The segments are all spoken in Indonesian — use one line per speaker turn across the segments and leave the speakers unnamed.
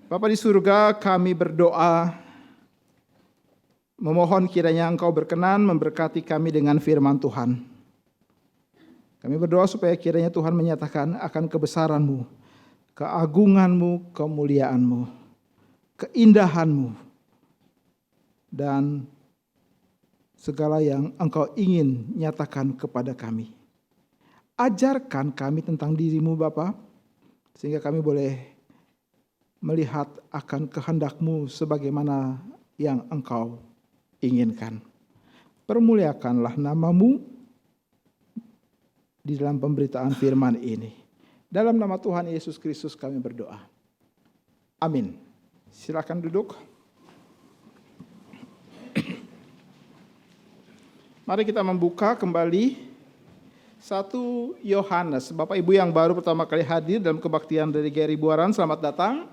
Bapa di surga, kami berdoa, memohon kiranya Engkau berkenan memberkati kami dengan firman Tuhan. Kami berdoa supaya kiranya Tuhan menyatakan akan kebesaran-Mu, keagungan-Mu, kemuliaan-Mu, keindahan-Mu, dan segala yang Engkau ingin nyatakan kepada kami. Ajarkan kami tentang diri-Mu Bapa, sehingga kami boleh melihat akan kehendak-Mu sebagaimana yang Engkau inginkan. Permuliakanlah nama-Mu di dalam pemberitaan firman ini. Dalam nama Tuhan Yesus Kristus kami berdoa. Amin. Silakan duduk. Mari kita membuka kembali 1 Yohanes. Bapak Ibu yang baru pertama kali hadir dalam kebaktian dari Gary Buaran, selamat datang.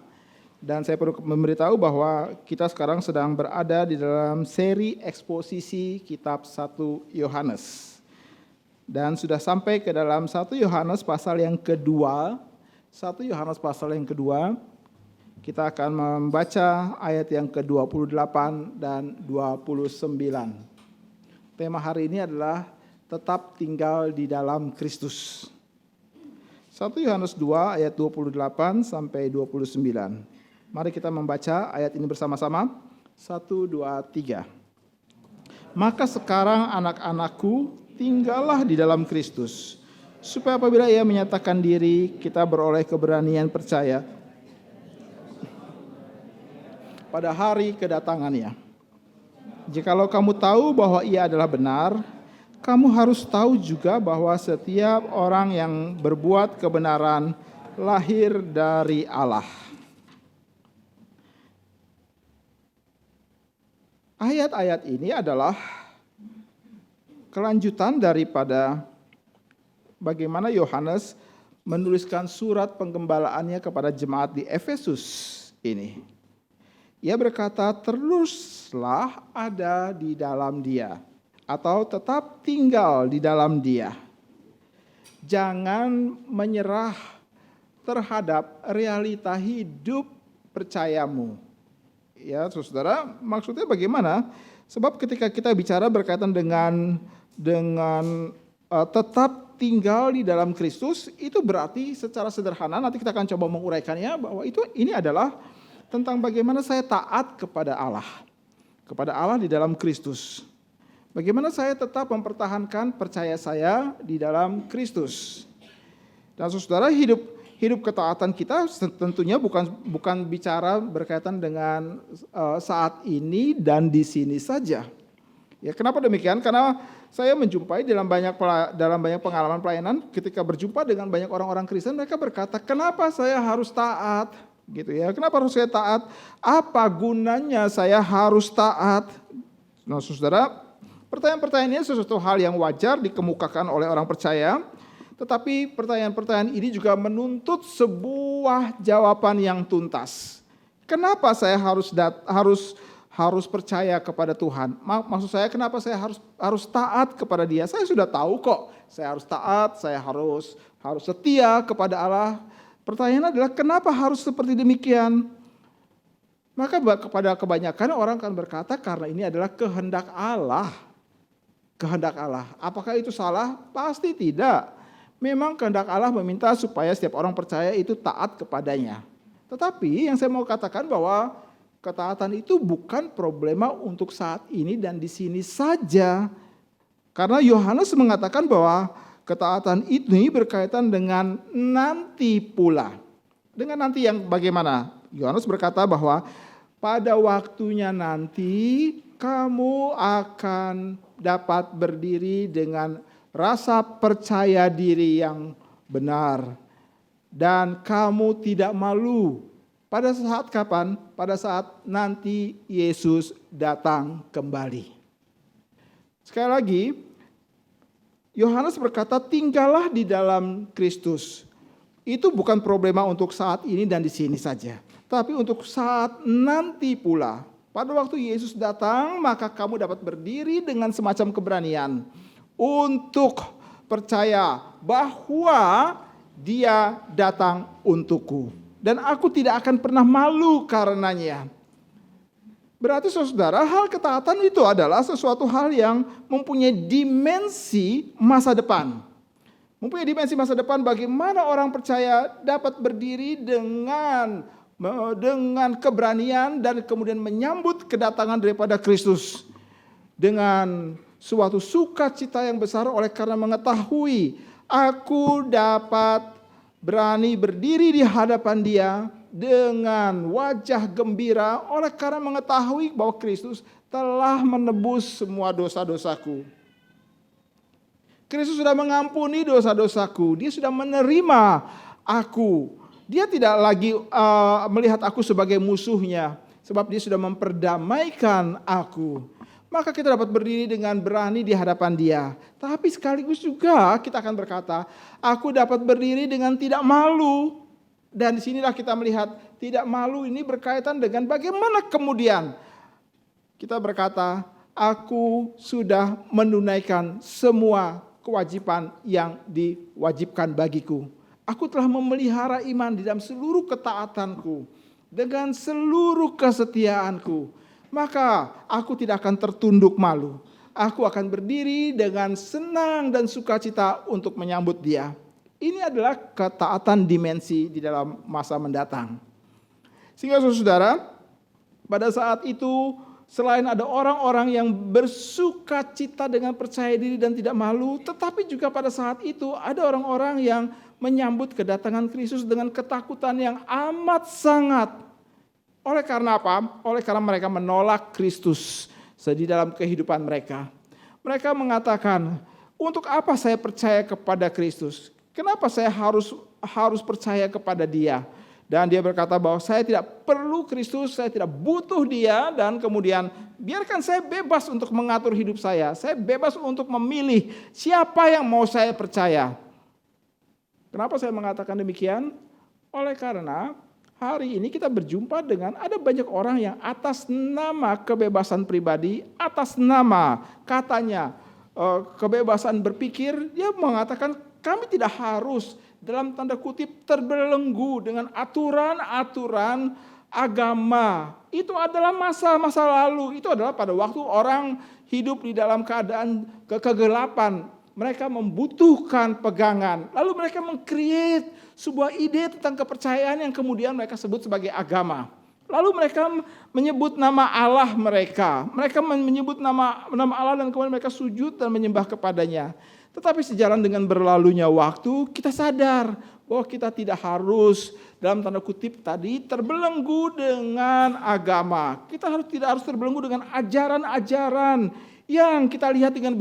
Dan saya perlu memberitahu bahwa kita sekarang sedang berada di dalam seri eksposisi kitab 1 Yohanes. Dan sudah sampai ke dalam 1 Yohanes pasal yang kedua. 1 Yohanes pasal yang kedua, kita akan membaca ayat yang ke-28 dan 29. Tema hari ini adalah tetap tinggal di dalam Kristus. 1 Yohanes 2 ayat 28 sampai 29. Mari kita membaca ayat ini bersama-sama. 1, 2, 3. Maka sekarang anak-anakku, tinggallah di dalam Kristus, supaya apabila Ia menyatakan diri, kita beroleh keberanian percaya pada hari kedatangannya. Jikalau kamu tahu bahwa Ia adalah benar, kamu harus tahu juga bahwa setiap orang yang berbuat kebenaran lahir dari Allah. Ayat-ayat ini adalah kelanjutan daripada bagaimana Yohanes menuliskan surat penggembalaannya kepada jemaat di Efesus ini. Ia berkata, teruslah ada di dalam Dia, atau tetap tinggal di dalam Dia. Jangan menyerah terhadap realita hidup percayamu. Ya, saudara, maksudnya bagaimana? Sebab ketika kita bicara berkaitan dengan tetap tinggal di dalam Kristus, itu berarti secara sederhana, nanti kita akan coba menguraikannya, bahwa ini adalah tentang bagaimana saya taat kepada Allah di dalam Kristus. Bagaimana saya tetap mempertahankan percaya saya di dalam Kristus. Dan saudara, hidup ketaatan kita tentunya bukan bicara berkaitan dengan saat ini dan di sini saja. Ya, kenapa demikian? Karena saya menjumpai dalam banyak pengalaman pelayanan, ketika berjumpa dengan banyak orang-orang Kristen, mereka berkata, kenapa saya harus taat? Gitu ya. Kenapa harus saya taat? Apa gunanya saya harus taat? Nah, saudara, pertanyaan-pertanyaan ini sesuatu hal yang wajar dikemukakan oleh orang percaya. Tetapi pertanyaan-pertanyaan ini juga menuntut sebuah jawaban yang tuntas. Kenapa saya harus percaya kepada Tuhan? Maksud saya, kenapa saya harus taat kepada Dia? Saya sudah tahu kok. Saya harus taat, saya harus setia kepada Allah. Pertanyaan adalah, kenapa harus seperti demikian? Maka kepada kebanyakan orang akan berkata, karena ini adalah kehendak Allah. Kehendak Allah. Apakah itu salah? Pasti tidak. Memang kehendak Allah meminta supaya setiap orang percaya itu taat kepadanya. Tetapi yang saya mau katakan bahwa ketaatan itu bukan problema untuk saat ini dan di sini saja. Karena Yohanes mengatakan bahwa ketaatan ini berkaitan dengan nanti pula. Dengan nanti yang bagaimana? Yohanes berkata bahwa pada waktunya nanti kamu akan dapat berdiri dengan rasa percaya diri yang benar. Dan kamu tidak malu. Pada saat kapan? Pada saat nanti Yesus datang kembali. Sekali lagi, Yohanes berkata, tinggallah di dalam Kristus. Itu bukan problema untuk saat ini dan di sini saja. Tapi untuk saat nanti pula. Pada waktu Yesus datang, maka kamu dapat berdiri dengan semacam keberanian untuk percaya bahwa Dia datang untukku. dan aku tidak akan pernah malu karenanya. Berarti saudara, hal ketaatan itu adalah sesuatu hal yang mempunyai dimensi masa depan. Mempunyai dimensi masa depan bagaimana orang percaya dapat berdiri dengan keberanian dan kemudian menyambut kedatangan daripada Kristus. Dengan suatu sukacita yang besar oleh karena mengetahui aku dapat berani berdiri di hadapan Dia dengan wajah gembira oleh karena mengetahui bahwa Kristus telah menebus semua dosa-dosaku. Kristus sudah mengampuni dosa-dosaku. Dia sudah menerima aku. Dia tidak lagi melihat aku sebagai musuhnya, sebab Dia sudah memperdamaikan aku. Maka kita dapat berdiri dengan berani di hadapan Dia. Tapi sekaligus juga kita akan berkata, aku dapat berdiri dengan tidak malu. Dan disinilah kita melihat tidak malu ini berkaitan dengan bagaimana kemudian kita berkata, aku sudah menunaikan semua kewajiban yang diwajibkan bagiku. Aku telah memelihara iman di dalam seluruh ketaatanku, dengan seluruh kesetiaanku. Maka aku tidak akan tertunduk malu. Aku akan berdiri dengan senang dan sukacita untuk menyambut Dia. Ini adalah ketaatan dimensi di dalam masa mendatang. Sehingga saudara, pada saat itu selain ada orang-orang yang bersukacita dengan percaya diri dan tidak malu, tetapi juga pada saat itu ada orang-orang yang menyambut kedatangan Kristus dengan ketakutan yang amat sangat. Oleh karena apa? Oleh karena mereka menolak Kristus di dalam kehidupan mereka. Mereka mengatakan, untuk apa saya percaya kepada Kristus? Kenapa saya harus percaya kepada Dia? Dan dia berkata bahwa saya tidak perlu Kristus, saya tidak butuh Dia, dan kemudian biarkan saya bebas untuk mengatur hidup saya. Saya bebas untuk memilih siapa yang mau saya percaya. Kenapa saya mengatakan demikian? Oleh karena hari ini kita berjumpa dengan ada banyak orang yang atas nama kebebasan pribadi, atas nama katanya kebebasan berpikir, dia mengatakan kami tidak harus dalam tanda kutip terbelenggu dengan aturan-aturan agama. Itu adalah masa-masa lalu. Itu adalah pada waktu orang hidup di dalam keadaan kegelapan. Mereka membutuhkan pegangan. Lalu mereka meng-create sebuah ide tentang kepercayaan yang kemudian mereka sebut sebagai agama. Lalu mereka menyebut nama Allah mereka. Mereka menyebut nama Allah dan kemudian mereka sujud dan menyembah kepadanya. Tetapi sejalan dengan berlalunya waktu, kita sadar bahwa kita tidak harus dalam tanda kutip tadi terbelenggu dengan agama. Kita tidak harus terbelenggu dengan ajaran-ajaran yang kita lihat dengan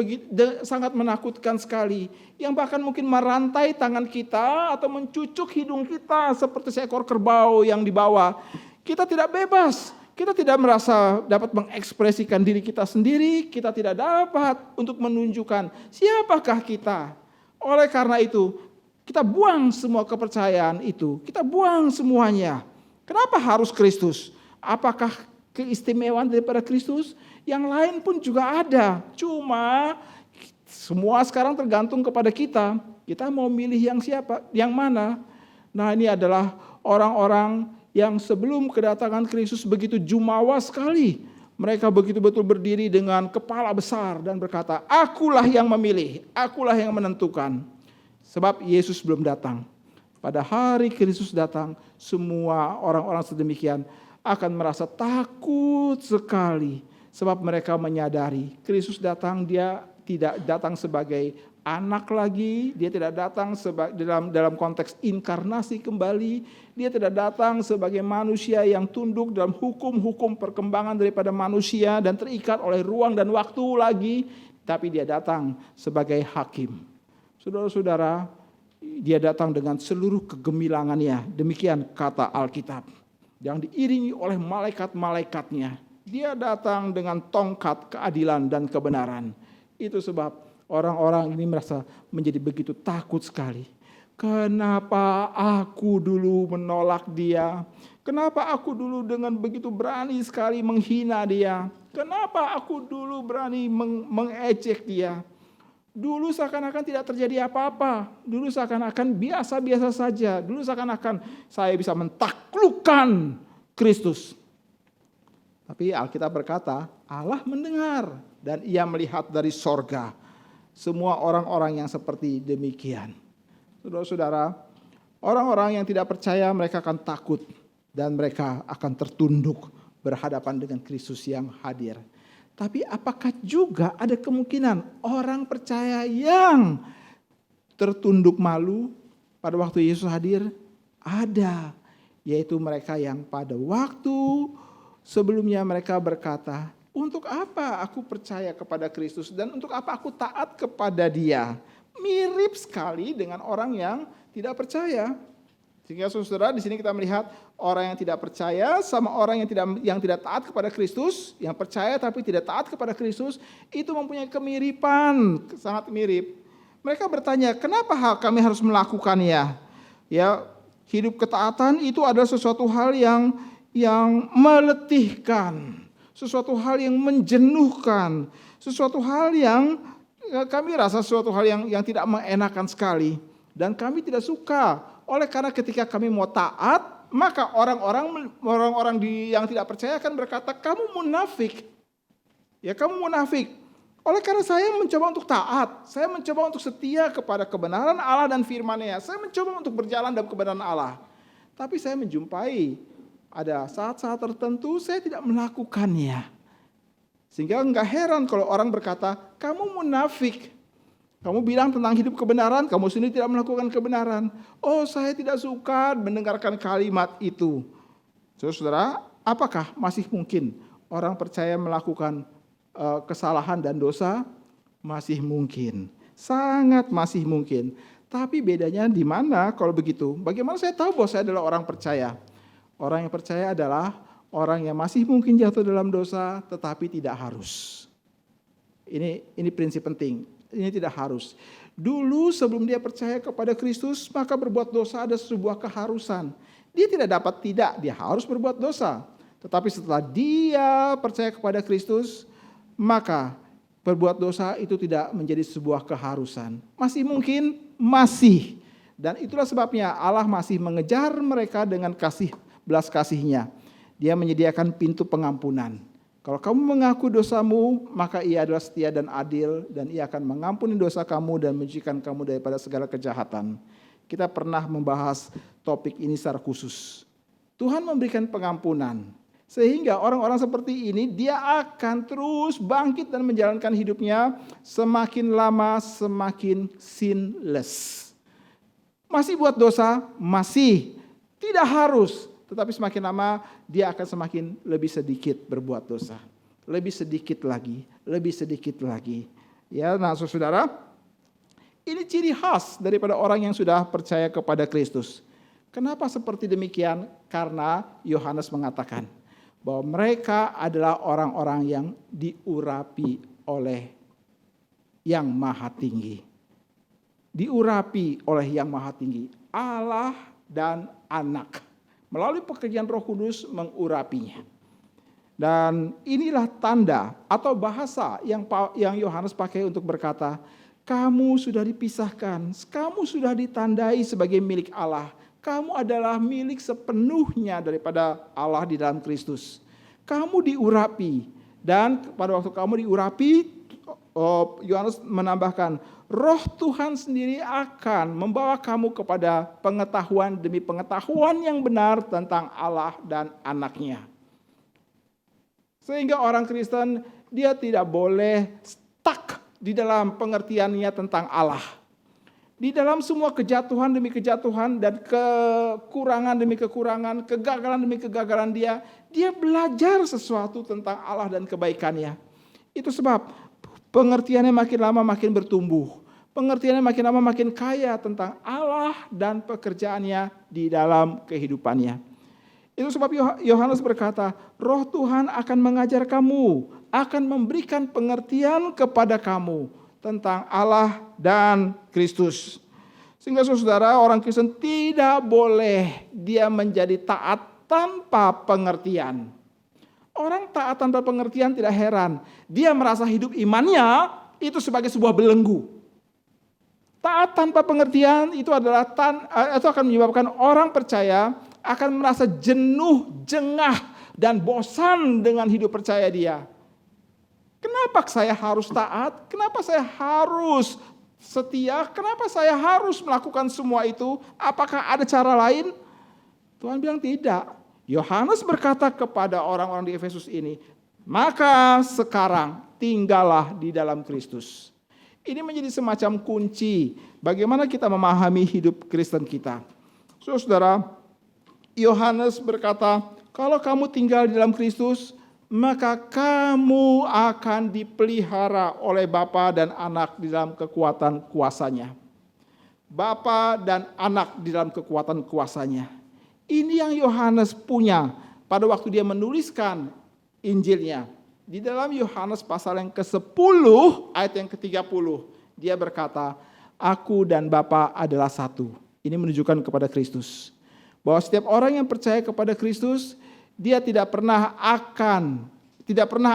sangat menakutkan sekali. Yang bahkan mungkin merantai tangan kita atau mencucuk hidung kita seperti seekor kerbau yang dibawa. Kita tidak bebas. Kita tidak merasa dapat mengekspresikan diri kita sendiri, kita tidak dapat untuk menunjukkan siapakah kita. Oleh karena itu, kita buang semua kepercayaan itu, kita buang semuanya. Kenapa harus Kristus? Apakah keistimewaan daripada Kristus? Yang lain pun juga ada, cuma semua sekarang tergantung kepada kita. Kita mau milih yang siapa, yang mana? Nah, ini adalah orang-orang yang sebelum kedatangan Kristus begitu jumawa sekali. Mereka begitu betul berdiri dengan kepala besar dan berkata, akulah yang memilih, akulah yang menentukan. Sebab Yesus belum datang. Pada hari Kristus datang, semua orang-orang sedemikian akan merasa takut sekali. Sebab mereka menyadari Kristus datang, Dia tidak datang sebagai anak lagi, Dia tidak datang dalam konteks inkarnasi kembali, Dia tidak datang sebagai manusia yang tunduk dalam hukum-hukum perkembangan daripada manusia dan terikat oleh ruang dan waktu lagi, tapi Dia datang sebagai hakim. Saudara-saudara, Dia datang dengan seluruh kegemilangannya, demikian kata Alkitab, yang diiringi oleh malaikat-malaikatnya. Dia datang dengan tongkat keadilan dan kebenaran. Itu sebab orang-orang ini merasa menjadi begitu takut sekali. Kenapa aku dulu menolak Dia? Kenapa aku dulu dengan begitu berani sekali menghina Dia? Kenapa aku dulu berani mengejek Dia? Dulu seakan-akan tidak terjadi apa-apa. Dulu seakan-akan biasa-biasa saja. Dulu seakan-akan saya bisa mentaklukkan Kristus. Tapi Alkitab berkata, Allah mendengar dan ia melihat dari sorga semua orang-orang yang seperti demikian. Saudara-saudara, orang-orang yang tidak percaya mereka akan takut dan mereka akan tertunduk berhadapan dengan Kristus yang hadir. Tapi apakah juga ada kemungkinan orang percaya yang tertunduk malu pada waktu Yesus hadir? Ada, yaitu mereka yang pada waktu sebelumnya mereka berkata, untuk apa aku percaya kepada Kristus dan untuk apa aku taat kepada Dia? Mirip sekali dengan orang yang tidak percaya. Sehingga saudara di sini kita melihat orang yang tidak percaya sama orang yang tidak taat kepada Kristus, yang percaya tapi tidak taat kepada Kristus, itu mempunyai kemiripan, sangat mirip. Mereka bertanya, kenapa kami harus melakukannya? Ya, hidup ketaatan itu adalah sesuatu hal yang meletihkan, sesuatu hal yang menjenuhkan, sesuatu hal yang kami rasa sesuatu hal yang tidak mengenakan sekali. Dan kami tidak suka. Oleh karena ketika kami mau taat, maka orang-orang yang tidak percaya akan berkata, kamu munafik. Ya, kamu munafik. Oleh karena saya mencoba untuk taat, saya mencoba untuk setia kepada kebenaran Allah dan firman-Nya. Saya mencoba untuk berjalan dalam kebenaran Allah. Tapi saya menjumpai ada saat-saat tertentu saya tidak melakukannya. Sehingga enggak heran kalau orang berkata, kamu munafik. Kamu bilang tentang hidup kebenaran, kamu sendiri tidak melakukan kebenaran. Oh, saya tidak suka mendengarkan kalimat itu. Saudara, apakah masih mungkin orang percaya melakukan kesalahan dan dosa? Masih mungkin. Sangat masih mungkin. Tapi bedanya di mana kalau begitu? Bagaimana saya tahu bahwa saya adalah orang percaya? Orang yang percaya adalah orang yang masih mungkin jatuh dalam dosa, tetapi tidak harus. Ini prinsip penting. Ini tidak harus. Dulu sebelum dia percaya kepada Kristus, maka berbuat dosa ada sebuah keharusan. Dia tidak dapat tidak, dia harus berbuat dosa. Tetapi setelah dia percaya kepada Kristus, maka berbuat dosa itu tidak menjadi sebuah keharusan. Masih mungkin? Masih. Dan itulah sebabnya Allah masih mengejar mereka dengan belas kasih-Nya. Dia menyediakan pintu pengampunan. Kalau kamu mengaku dosamu, maka Ia adalah setia dan adil, dan Ia akan mengampuni dosa kamu dan mensucikan kamu daripada segala kejahatan. Kita pernah membahas topik ini secara khusus. Tuhan memberikan pengampunan, sehingga orang-orang seperti ini, dia akan terus bangkit dan menjalankan hidupnya semakin lama semakin sinless. Masih buat dosa? Masih. Tidak harus. Tetapi semakin lama dia akan semakin lebih sedikit berbuat dosa. Lebih sedikit lagi, lebih sedikit lagi. Ya, nah saudara, ini ciri khas daripada orang yang sudah percaya kepada Kristus. Kenapa seperti demikian? Karena Yohanes mengatakan bahwa mereka adalah orang-orang yang diurapi oleh Yang Maha Tinggi. Diurapi oleh Yang Maha Tinggi, Allah dan Anak. Melalui pekerjaan Roh Kudus mengurapinya. Dan inilah tanda atau bahasa yang Yohanes pakai untuk berkata, kamu sudah dipisahkan, kamu sudah ditandai sebagai milik Allah. Kamu adalah milik sepenuhnya daripada Allah di dalam Kristus. Kamu diurapi. Dan pada waktu kamu diurapi, Yohanes menambahkan, Roh Tuhan sendiri akan membawa kamu kepada pengetahuan demi pengetahuan yang benar tentang Allah dan Anak-Nya. Sehingga orang Kristen dia tidak boleh stuck di dalam pengertiannya tentang Allah. Di dalam semua kejatuhan demi kejatuhan dan kekurangan demi kekurangan, kegagalan demi kegagalan dia belajar sesuatu tentang Allah dan kebaikannya. Itu sebab pengertiannya makin lama makin bertumbuh. Pengertiannya makin lama makin kaya tentang Allah dan pekerjaannya di dalam kehidupannya. Itu sebab Yohanes berkata, Roh Tuhan akan mengajar kamu, akan memberikan pengertian kepada kamu tentang Allah dan Kristus. Sehingga saudara, orang Kristen tidak boleh dia menjadi taat tanpa pengertian. Orang taat tanpa pengertian tidak heran. Dia merasa hidup imannya itu sebagai sebuah belenggu. Taat tanpa pengertian itu akan menyebabkan orang percaya akan merasa jenuh, jengah, dan bosan dengan hidup percaya dia. Kenapa saya harus taat? Kenapa saya harus setia? Kenapa saya harus melakukan semua itu? Apakah ada cara lain? Tuhan bilang tidak. Yohanes berkata kepada orang-orang di Efesus ini, maka sekarang tinggallah di dalam Kristus. Ini menjadi semacam kunci bagaimana kita memahami hidup Kristen kita. Saudara, Yohanes berkata, kalau kamu tinggal di dalam Kristus, maka kamu akan dipelihara oleh Bapa dan Anak di dalam kekuatan kuasanya. Bapa dan Anak di dalam kekuatan kuasanya. Ini yang Yohanes punya pada waktu dia menuliskan Injilnya. Di dalam Yohanes pasal yang ke-10 ayat yang ke-30 dia berkata, aku dan Bapa adalah satu. Ini menunjukkan kepada Kristus. Bahwa setiap orang yang percaya kepada Kristus, dia tidak pernah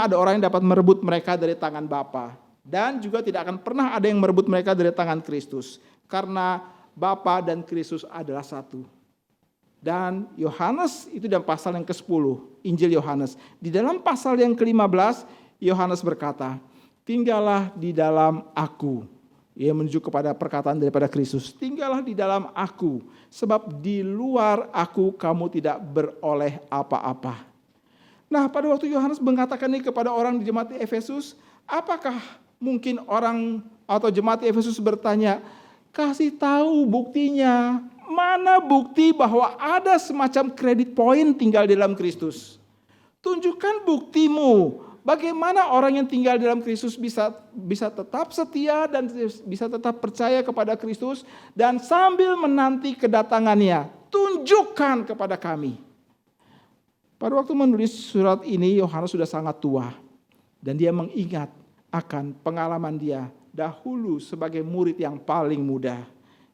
ada orang yang dapat merebut mereka dari tangan Bapa. Dan juga tidak akan pernah ada yang merebut mereka dari tangan Kristus. Karena Bapa dan Kristus adalah satu. Dan Yohanes itu dalam pasal yang ke-10, Injil Yohanes. Di dalam pasal yang ke-15, Yohanes berkata, tinggallah di dalam aku. Ia menunjuk kepada perkataan daripada Kristus. Tinggallah di dalam aku, sebab di luar aku kamu tidak beroleh apa-apa. Nah, pada waktu Yohanes mengatakan ini kepada orang di jemaat Efesus, apakah mungkin orang atau jemaat Efesus bertanya, kasih tahu buktinya. Mana bukti bahwa ada semacam credit point tinggal di dalam Kristus? Tunjukkan buktimu. Bagaimana orang yang tinggal di dalam Kristus bisa tetap setia dan bisa tetap percaya kepada Kristus dan sambil menanti kedatangannya. Tunjukkan kepada kami. Pada waktu menulis surat ini, Yohanes sudah sangat tua. Dan dia mengingat akan pengalaman dia dahulu sebagai murid yang paling muda.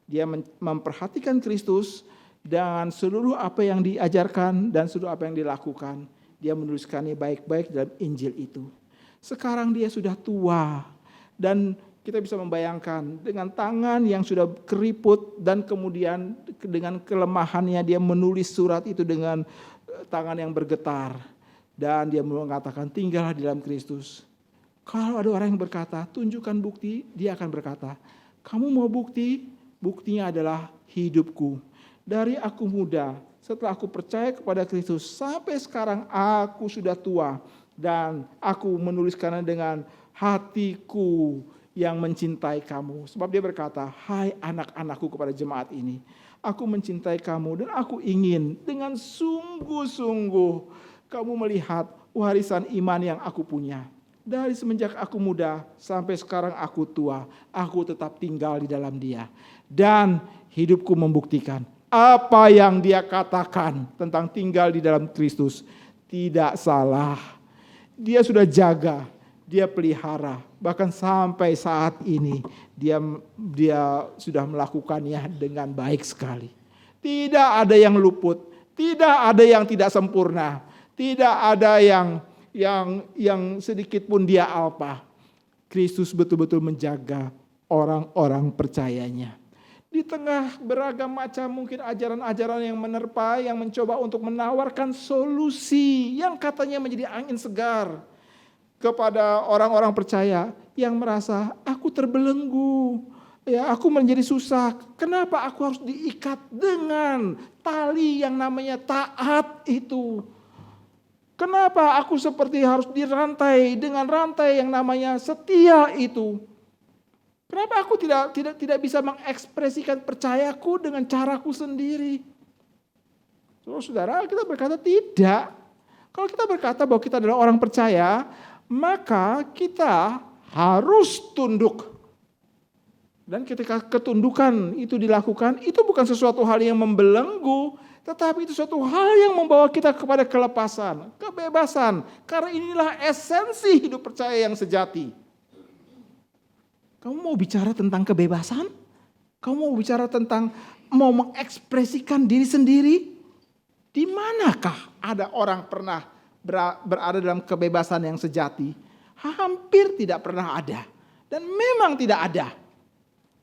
Dia memperhatikan Kristus dan seluruh apa yang diajarkan dan seluruh apa yang dilakukan. Dia menuliskannya baik-baik dalam Injil itu. Sekarang dia sudah tua dan kita bisa membayangkan dengan tangan yang sudah keriput dan kemudian dengan kelemahannya dia menulis surat itu dengan tangan yang bergetar. Dan dia mengatakan tinggallah di dalam Kristus. Kalau ada orang yang berkata tunjukkan bukti, dia akan berkata, kamu mau bukti? Buktinya adalah hidupku. Dari aku muda, setelah aku percaya kepada Kristus, sampai sekarang aku sudah tua. Dan aku menuliskannya dengan hatiku yang mencintai kamu. Sebab dia berkata, hai anak-anakku kepada jemaat ini. Aku mencintai kamu dan aku ingin dengan sungguh-sungguh kamu melihat warisan iman yang aku punya. Dari semenjak aku muda sampai sekarang aku tua, aku tetap tinggal di dalam Dia. Dan hidupku membuktikan apa yang Dia katakan tentang tinggal di dalam Kristus tidak salah. Dia sudah jaga, Dia pelihara, bahkan sampai saat ini dia sudah melakukannya dengan baik sekali. Tidak ada yang luput, tidak ada yang tidak sempurna, tidak ada yang sedikit pun dia alpa. Kristus betul-betul menjaga orang-orang percayanya. Di tengah beragam macam mungkin ajaran-ajaran yang menerpa, yang mencoba untuk menawarkan solusi yang katanya menjadi angin segar kepada orang-orang percaya yang merasa aku terbelenggu, ya aku menjadi susah. Kenapa aku harus diikat dengan tali yang namanya taat itu? Kenapa aku seperti harus dirantai dengan rantai yang namanya setia itu? Kenapa aku tidak bisa mengekspresikan percayaku dengan caraku sendiri? Saudara, kita berkata tidak. Kalau kita berkata bahwa kita adalah orang percaya, maka kita harus tunduk. Dan ketika ketundukan itu dilakukan, itu bukan sesuatu hal yang membelenggu, tetapi itu suatu hal yang membawa kita kepada kelepasan, kebebasan. Karena inilah esensi hidup percaya yang sejati. Kamu mau bicara tentang kebebasan? Kamu mau bicara tentang mau mengekspresikan diri sendiri? Di manakah ada orang pernah berada dalam kebebasan yang sejati? Hampir tidak pernah ada. Dan memang tidak ada.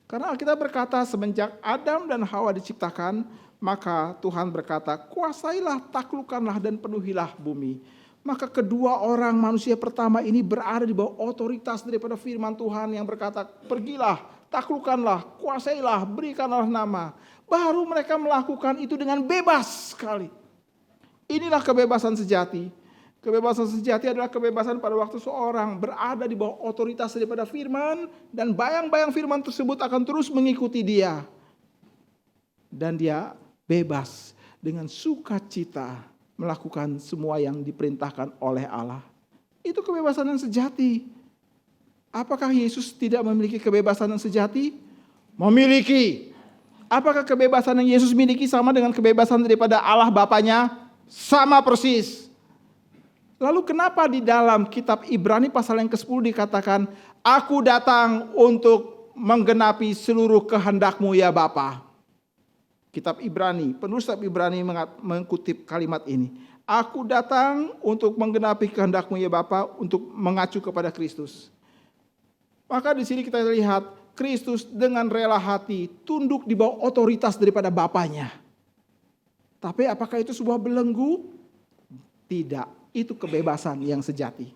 Karena Alkitab berkata semenjak Adam dan Hawa diciptakan, maka Tuhan berkata, kuasailah, taklukkanlah dan penuhilah bumi. Maka kedua orang manusia pertama ini berada di bawah otoritas daripada firman Tuhan yang berkata, pergilah, taklukkanlah, kuasailah, berikanlah nama. Baru mereka melakukan itu dengan bebas sekali. Inilah kebebasan sejati. Kebebasan sejati adalah kebebasan pada waktu seorang berada di bawah otoritas daripada firman, dan bayang-bayang firman tersebut akan terus mengikuti dia. Dan dia bebas dengan sukacita melakukan semua yang diperintahkan oleh Allah. Itu kebebasan yang sejati. Apakah Yesus tidak memiliki kebebasan yang sejati? Memiliki. Apakah kebebasan yang Yesus miliki sama dengan kebebasan daripada Allah Bapanya? Sama persis. Lalu kenapa di dalam kitab Ibrani pasal yang ke-10 dikatakan, aku datang untuk menggenapi seluruh kehendak-Mu ya Bapa. Kitab Ibrani, penulis kitab Ibrani mengutip kalimat ini. Aku datang untuk menggenapi kehendak-Mu ya Bapa, untuk mengacu kepada Kristus. Maka di sini kita lihat Kristus dengan rela hati tunduk di bawah otoritas daripada Bapanya. Tapi apakah itu sebuah belenggu? Tidak. Itu kebebasan yang sejati.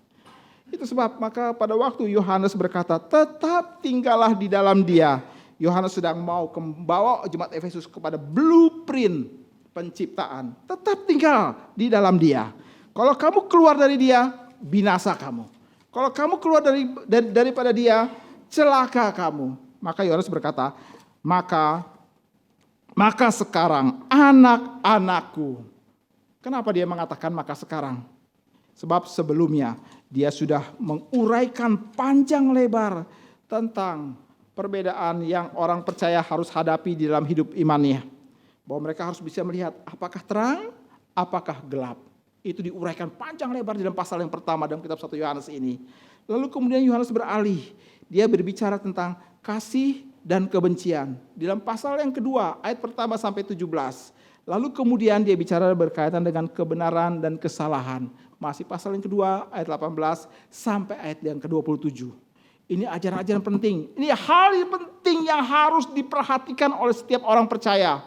Itu sebab maka pada waktu Yohanes berkata, tetap tinggallah di dalam Dia. Yohanes sedang mau membawa jemaat Efesus kepada blueprint penciptaan. Tetap tinggal di dalam Dia. Kalau kamu keluar dari Dia, binasa kamu. Kalau kamu keluar daripada Dia, celaka kamu. Maka Yohanes berkata, maka sekarang anak-anakku. Kenapa dia mengatakan maka sekarang? Sebab sebelumnya dia sudah menguraikan panjang lebar tentang perbedaan yang orang percaya harus hadapi di dalam hidup imannya. Bahwa mereka harus bisa melihat apakah terang, apakah gelap. Itu diuraikan panjang lebar di dalam pasal yang pertama dalam kitab 1 Yohanes ini. Lalu kemudian Yohanes beralih. Dia berbicara tentang kasih dan kebencian. Di dalam pasal yang kedua, ayat pertama sampai 17. Lalu kemudian dia bicara berkaitan dengan kebenaran dan kesalahan. Masih pasal yang kedua, ayat 18 sampai ayat yang ke-27. Ini ajaran-ajaran penting. Ini hal yang penting yang harus diperhatikan oleh setiap orang percaya.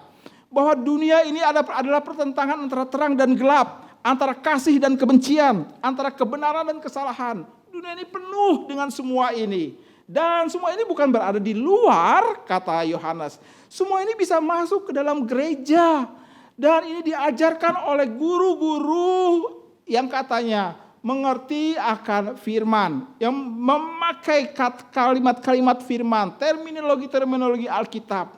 Bahwa dunia ini adalah pertentangan antara terang dan gelap. Antara kasih dan kebencian. Antara kebenaran dan kesalahan. Dunia ini penuh dengan semua ini. Dan semua ini bukan berada di luar, kata Yohanes. Semua ini bisa masuk ke dalam gereja. Dan ini diajarkan oleh guru-guru yang katanya mengerti akan firman, yang memakai kalimat-kalimat firman, terminologi-terminologi Alkitab.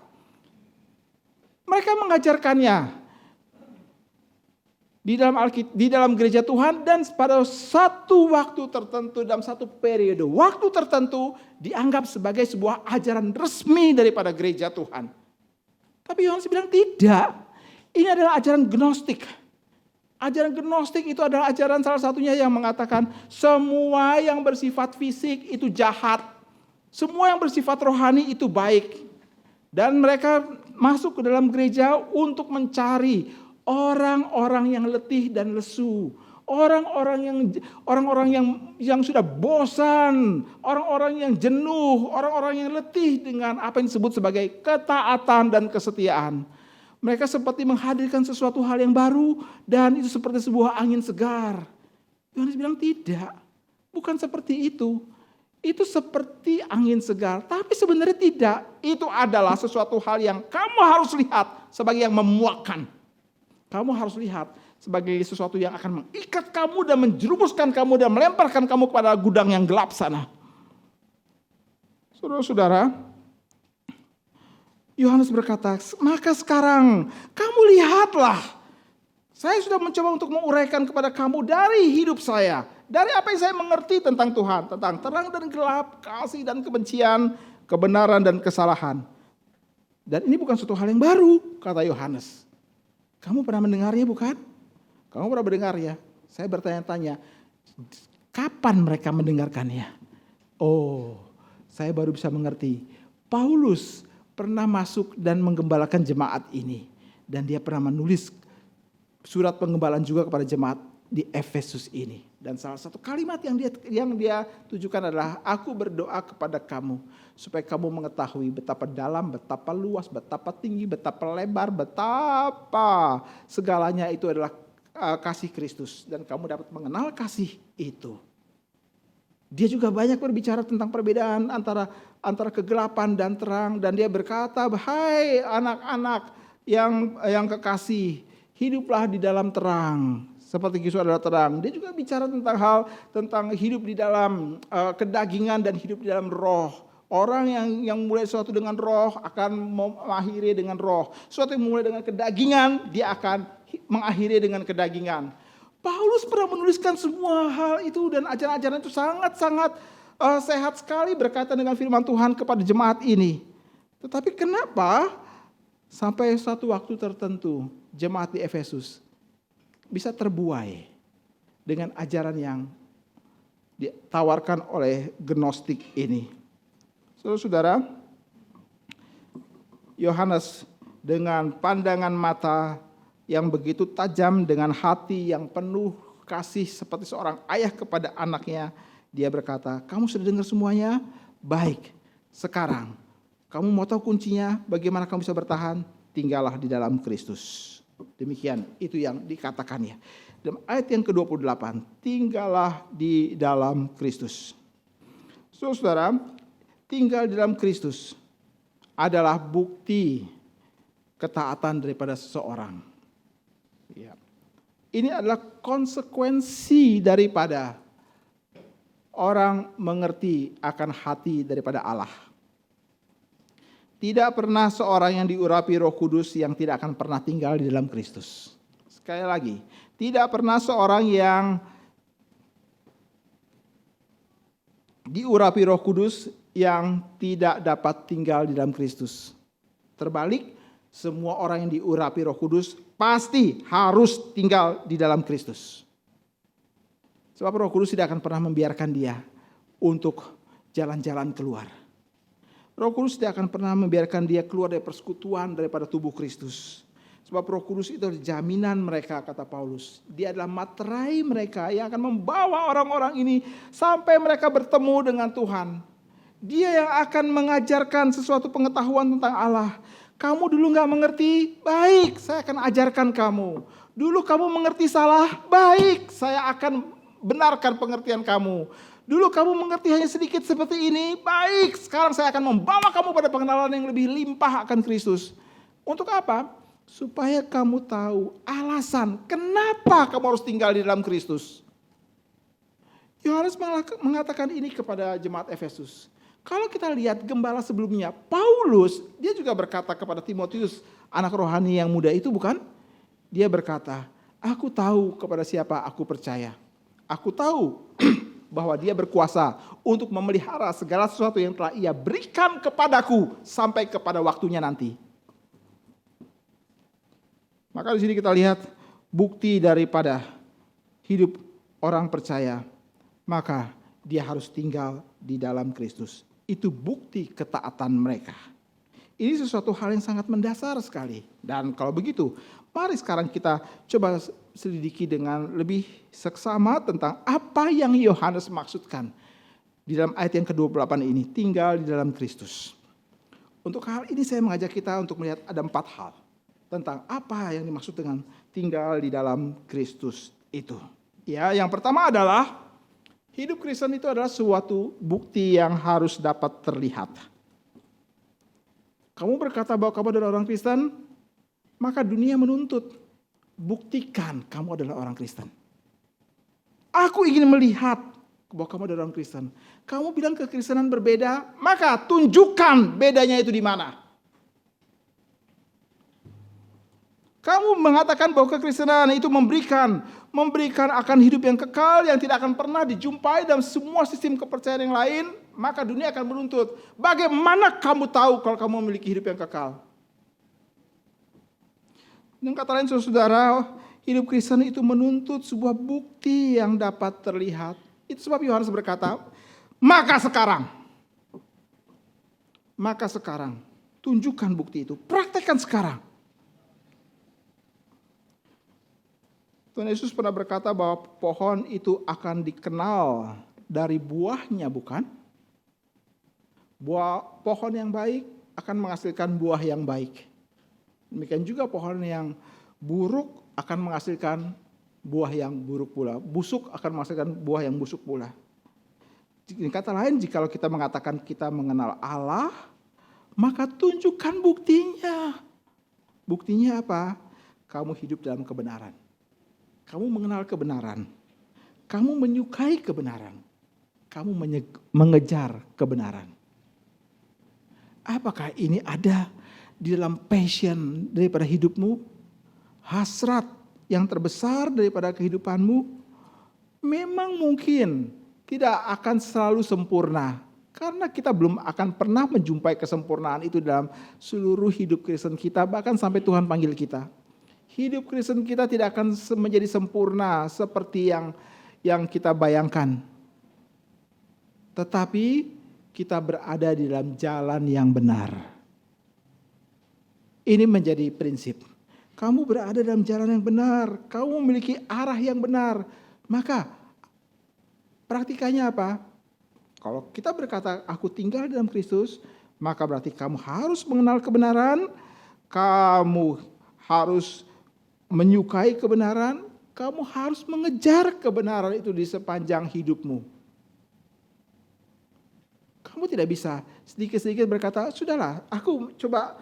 Mereka mengajarkannya di dalam gereja Tuhan, dan pada satu waktu tertentu, dalam satu periode waktu tertentu dianggap sebagai sebuah ajaran resmi daripada gereja Tuhan. Tapi Yohanes bilang tidak. Ini adalah ajaran gnostik. Ajaran gnostik itu adalah ajaran salah satunya yang mengatakan semua yang bersifat fisik itu jahat. Semua yang bersifat rohani itu baik. Dan mereka masuk ke dalam gereja untuk mencari orang-orang yang letih dan lesu. Orang-orang yang sudah bosan, orang-orang yang jenuh, orang-orang yang letih dengan apa yang disebut sebagai ketaatan dan kesetiaan. Mereka seperti menghadirkan sesuatu hal yang baru dan itu seperti sebuah angin segar. Yohanes bilang tidak, bukan seperti itu. Itu seperti angin segar, tapi sebenarnya tidak. Itu adalah sesuatu hal yang kamu harus lihat sebagai yang memuakkan. Kamu harus lihat sebagai sesuatu yang akan mengikat kamu dan menjerumuskan kamu dan melemparkan kamu kepada gudang yang gelap sana. Saudara-saudara, Yohanes berkata, maka sekarang kamu lihatlah. Saya sudah mencoba untuk menguraikan kepada kamu dari hidup saya. Dari apa yang saya mengerti tentang Tuhan. Tentang terang dan gelap, kasih dan kebencian, kebenaran dan kesalahan. Dan ini bukan suatu hal yang baru, kata Yohanes. Kamu pernah mendengarnya bukan? Kamu pernah mendengarnya? Saya bertanya-tanya, kapan mereka mendengarkannya? Oh, saya baru bisa mengerti. Paulus pernah masuk dan menggembalakan jemaat ini. Dan dia pernah menulis surat penggembalaan juga kepada jemaat di Efesus ini. Dan salah satu kalimat yang dia tujukan adalah, aku berdoa kepada kamu supaya kamu mengetahui betapa dalam, betapa luas, betapa tinggi, betapa lebar, betapa segalanya itu adalah kasih Kristus, dan kamu dapat mengenal kasih itu. Dia juga banyak berbicara tentang perbedaan antara kegelapan dan terang, dan dia berkata, hai anak-anak yang kekasih, hiduplah di dalam terang seperti Kristus adalah terang. Dia juga bicara tentang hidup di dalam kedagingan dan hidup di dalam roh. Orang yang mulai sesuatu dengan roh akan mengakhiri dengan roh. Sesuatu yang mulai dengan kedagingan, dia akan mengakhiri dengan kedagingan. Paulus pernah menuliskan semua hal itu, dan ajaran-ajaran itu sangat-sangat sehat sekali berkaitan dengan firman Tuhan kepada jemaat ini. Tetapi kenapa sampai satu waktu tertentu jemaat di Efesus bisa terbuai dengan ajaran yang ditawarkan oleh Gnostik ini? Saudara-saudara, Yohanes dengan pandangan mata yang begitu tajam, dengan hati yang penuh kasih seperti seorang ayah kepada anaknya, dia berkata, kamu sudah dengar semuanya? Baik, sekarang kamu mau tahu kuncinya bagaimana kamu bisa bertahan? Tinggallah di dalam Kristus. Demikian itu yang dikatakannya. Dalam ayat yang ke-28, tinggallah di dalam Kristus. Saudara, tinggal di dalam Kristus adalah bukti ketaatan daripada seseorang. Ya. Ini adalah konsekuensi daripada orang mengerti akan hati daripada Allah. Tidak pernah seorang yang diurapi Roh Kudus yang tidak akan pernah tinggal di dalam Kristus. Sekali lagi, tidak pernah seorang yang diurapi Roh Kudus yang tidak dapat tinggal di dalam Kristus. Terbalik, semua orang yang diurapi Roh Kudus pasti harus tinggal di dalam Kristus. Sebab Roh Kudus tidak akan pernah membiarkan dia untuk jalan-jalan keluar. Roh Kudus tidak akan pernah membiarkan dia keluar dari persekutuan daripada tubuh Kristus. Sebab Roh Kudus itu adalah jaminan mereka, kata Paulus. Dia adalah materai mereka yang akan membawa orang-orang ini sampai mereka bertemu dengan Tuhan. Dia yang akan mengajarkan sesuatu pengetahuan tentang Allah. Kamu dulu gak mengerti? Baik, saya akan ajarkan kamu. Dulu kamu mengerti salah? Baik, saya akan benarkan pengertian kamu. Dulu kamu mengerti hanya sedikit seperti ini? Baik, sekarang saya akan membawa kamu pada pengenalan yang lebih limpah akan Kristus. Untuk apa? Supaya kamu tahu alasan kenapa kamu harus tinggal di dalam Kristus. Yohanes mengatakan ini kepada jemaat Efesus. Kalau kita lihat gembala sebelumnya, Paulus, dia juga berkata kepada Timotius, anak rohani yang muda itu, bukan? Dia berkata, aku tahu kepada siapa aku percaya. Aku tahu bahwa dia berkuasa untuk memelihara segala sesuatu yang telah ia berikan kepadaku sampai kepada waktunya nanti. Maka di sini kita lihat bukti daripada hidup orang percaya. Maka dia harus tinggal di dalam Kristus. Itu bukti ketaatan mereka. Ini sesuatu hal yang sangat mendasar sekali. Dan kalau begitu, mari sekarang kita coba selidiki dengan lebih seksama tentang apa yang Yohanes maksudkan di dalam ayat yang ke-28 ini, tinggal di dalam Kristus. Untuk hal ini saya mengajak kita untuk melihat ada 4 hal tentang apa yang dimaksud dengan tinggal di dalam Kristus itu. Ya, yang pertama adalah hidup Kristen itu adalah suatu bukti yang harus dapat terlihat. Kamu berkata bahwa kamu adalah orang Kristen, maka dunia menuntut, buktikan kamu adalah orang Kristen. Aku ingin melihat bahwa kamu adalah orang Kristen. Kamu bilang kekristenan berbeda, maka tunjukkan bedanya itu di mana. Kamu mengatakan bahwa kekristenan itu memberikan akan hidup yang kekal yang tidak akan pernah dijumpai dalam semua sistem kepercayaan yang lain, maka dunia akan menuntut. Bagaimana kamu tahu kalau kamu memiliki hidup yang kekal? Dengan kata lain, saudara, hidup Kristen itu menuntut sebuah bukti yang dapat terlihat. Itu sebab Yohanes berkata, maka sekarang, tunjukkan bukti itu, praktekkan sekarang. Tuhan Yesus pernah berkata bahwa pohon itu akan dikenal dari buahnya, bukan? Pohon yang baik akan menghasilkan buah yang baik. Demikian juga pohon yang buruk akan menghasilkan buah yang buruk pula. Busuk akan menghasilkan buah yang busuk pula. Dengan kata lain, jikalau kita mengatakan kita mengenal Allah, maka tunjukkan buktinya. Buktinya apa? Kamu hidup dalam kebenaran. Kamu mengenal kebenaran. Kamu menyukai kebenaran. Kamu mengejar kebenaran. Apakah ini ada di dalam passion daripada hidupmu? Hasrat yang terbesar daripada kehidupanmu? Memang mungkin tidak akan selalu sempurna. Karena kita belum akan pernah menjumpai kesempurnaan itu dalam seluruh hidup Kristen kita. Bahkan sampai Tuhan panggil kita. Hidup Kristen kita tidak akan menjadi sempurna seperti yang kita bayangkan. Tetapi kita berada di dalam jalan yang benar. Ini menjadi prinsip. Kamu berada dalam jalan yang benar. Kamu memiliki arah yang benar. Maka praktikanya apa? Kalau kita berkata aku tinggal dalam Kristus, maka berarti kamu harus mengenal kebenaran. Kamu harus menyukai kebenaran, kamu harus mengejar kebenaran itu di sepanjang hidupmu. Kamu tidak bisa sedikit-sedikit berkata, sudahlah, aku coba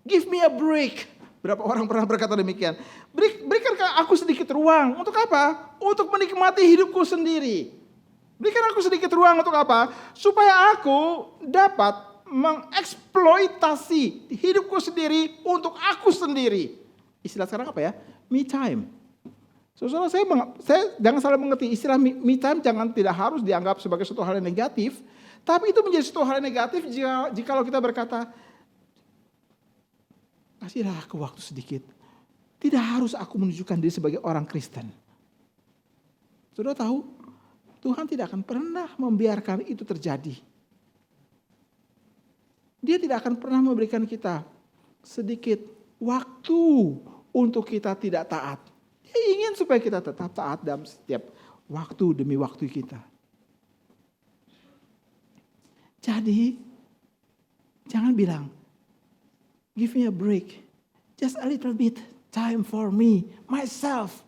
give me a break. Berapa orang pernah berkata demikian? Berikan aku sedikit ruang. Untuk apa? Untuk menikmati hidupku sendiri. Berikan aku sedikit ruang untuk apa? Supaya aku dapat mengeksploitasi hidupku sendiri untuk aku sendiri. Istilah sekarang apa ya? Me time. Saudara, saya jangan salah mengerti, istilah me time tidak harus dianggap sebagai suatu hal yang negatif, tapi itu menjadi suatu hal yang negatif jika kita berkata, kasihlah aku waktu sedikit. Tidak harus aku menunjukkan diri sebagai orang Kristen. Saudara tahu, Tuhan tidak akan pernah membiarkan itu terjadi. Dia tidak akan pernah memberikan kita sedikit waktu untuk kita tidak taat. Dia ingin supaya kita tetap taat dalam setiap waktu demi waktu kita. Jadi, jangan bilang, give me a break. Just a little bit time for me, myself.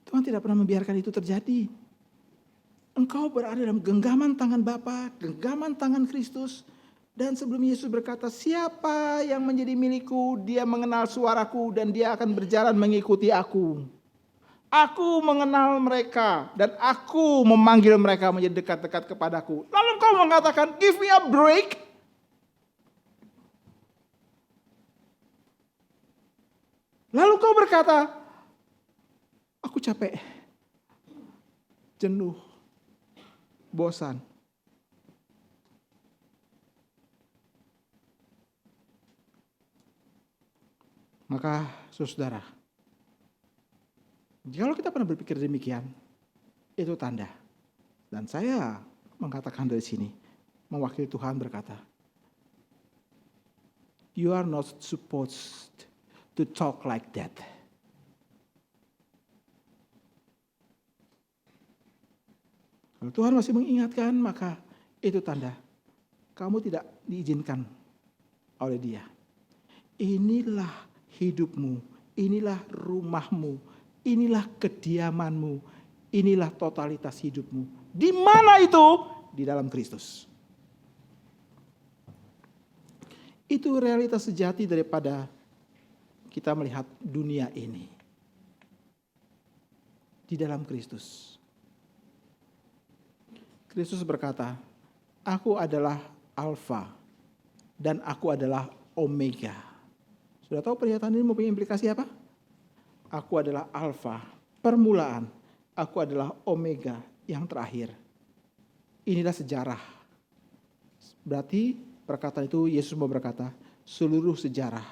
Tuhan tidak pernah membiarkan itu terjadi. Engkau berada dalam genggaman tangan Bapa, genggaman tangan Kristus. Dan sebelum Yesus berkata, siapa yang menjadi milikku, dia mengenal suaraku dan dia akan berjalan mengikuti aku. Aku mengenal mereka dan aku memanggil mereka menjadi dekat-dekat kepadaku. Lalu engkau mengatakan, give me a break. Lalu kau berkata, aku capek, jenuh, bosan. Maka saudara, kalau kita pernah berpikir demikian, itu tanda. Dan saya mengatakan dari sini, mewakili Tuhan berkata, you are not supposed to talk like that. Kalau Tuhan masih mengingatkan, maka itu tanda kamu tidak diizinkan oleh Dia. Inilah hidupmu, inilah rumahmu, inilah kediamanmu, inilah totalitas hidupmu. Di mana itu? Di dalam Kristus. Itu realitas sejati daripada kita melihat dunia ini. Di dalam Kristus. Kristus berkata, aku adalah Alfa dan aku adalah Omega. Sudah tahu pernyataan ini mempunyai implikasi apa? Aku adalah Alfa, permulaan. Aku adalah Omega, yang terakhir. Inilah sejarah. Berarti perkataan itu Yesus mau berkata, seluruh sejarah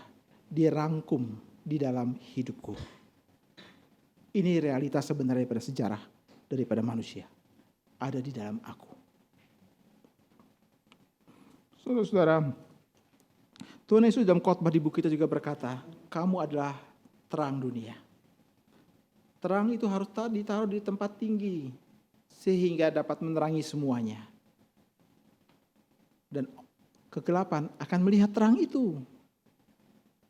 dirangkum di dalam hidupku. Ini realitas sebenarnya daripada sejarah daripada manusia. Ada di dalam aku. Saudara-saudara, Tuhan Yesus dalam khotbah di bukit itu juga berkata, kamu adalah terang dunia. Terang itu harus ditaruh di tempat tinggi sehingga dapat menerangi semuanya. Dan kegelapan akan melihat terang itu.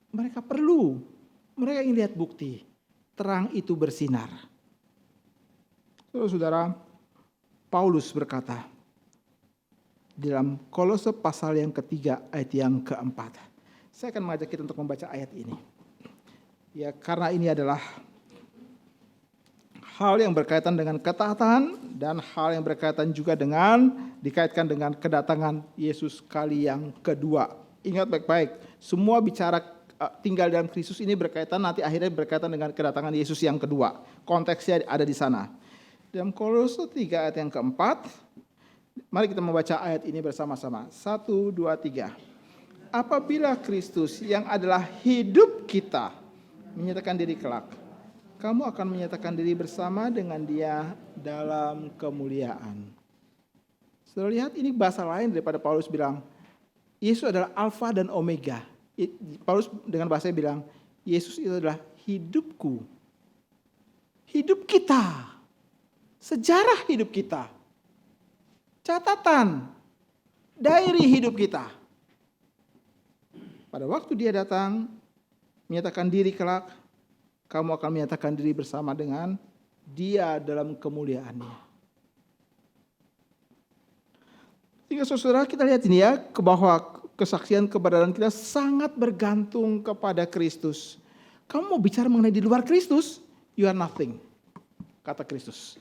Mereka ingin lihat bukti. Terang itu bersinar. Saudara, Paulus berkata di dalam Kolose pasal yang ketiga ayat yang keempat. Saya akan mengajak kita untuk membaca ayat ini. Ya, karena ini adalah hal yang berkaitan dengan ketaatan dan hal yang berkaitan juga dikaitkan dengan kedatangan Yesus kali yang kedua. Ingat baik-baik, semua bicara tinggal dalam Kristus ini berkaitan nanti akhirnya berkaitan dengan kedatangan Yesus yang kedua. Konteksnya ada di sana. Dalam Kolose 3 ayat yang keempat, mari kita membaca ayat ini bersama-sama. 1, 2, 3. Apabila Kristus yang adalah hidup kita menyatakan diri kelak, kamu akan menyatakan diri bersama dengan Dia dalam kemuliaan. Saudara lihat, ini bahasa lain daripada Paulus bilang, Yesus adalah Alfa dan Omega. Paulus dengan bahasanya bilang, Yesus itu adalah hidupku. Hidup kita. Sejarah hidup kita. Catatan. Diary hidup kita. Pada waktu Dia datang, menyatakan diri kelak, kamu akan menyatakan diri bersama dengan Dia dalam kemuliaannya. Sehingga saudara kita lihat ini ya, bahwa kesaksian keberadaan kita sangat bergantung kepada Kristus. Kamu mau bicara mengenai di luar Kristus, you are nothing, kata Kristus.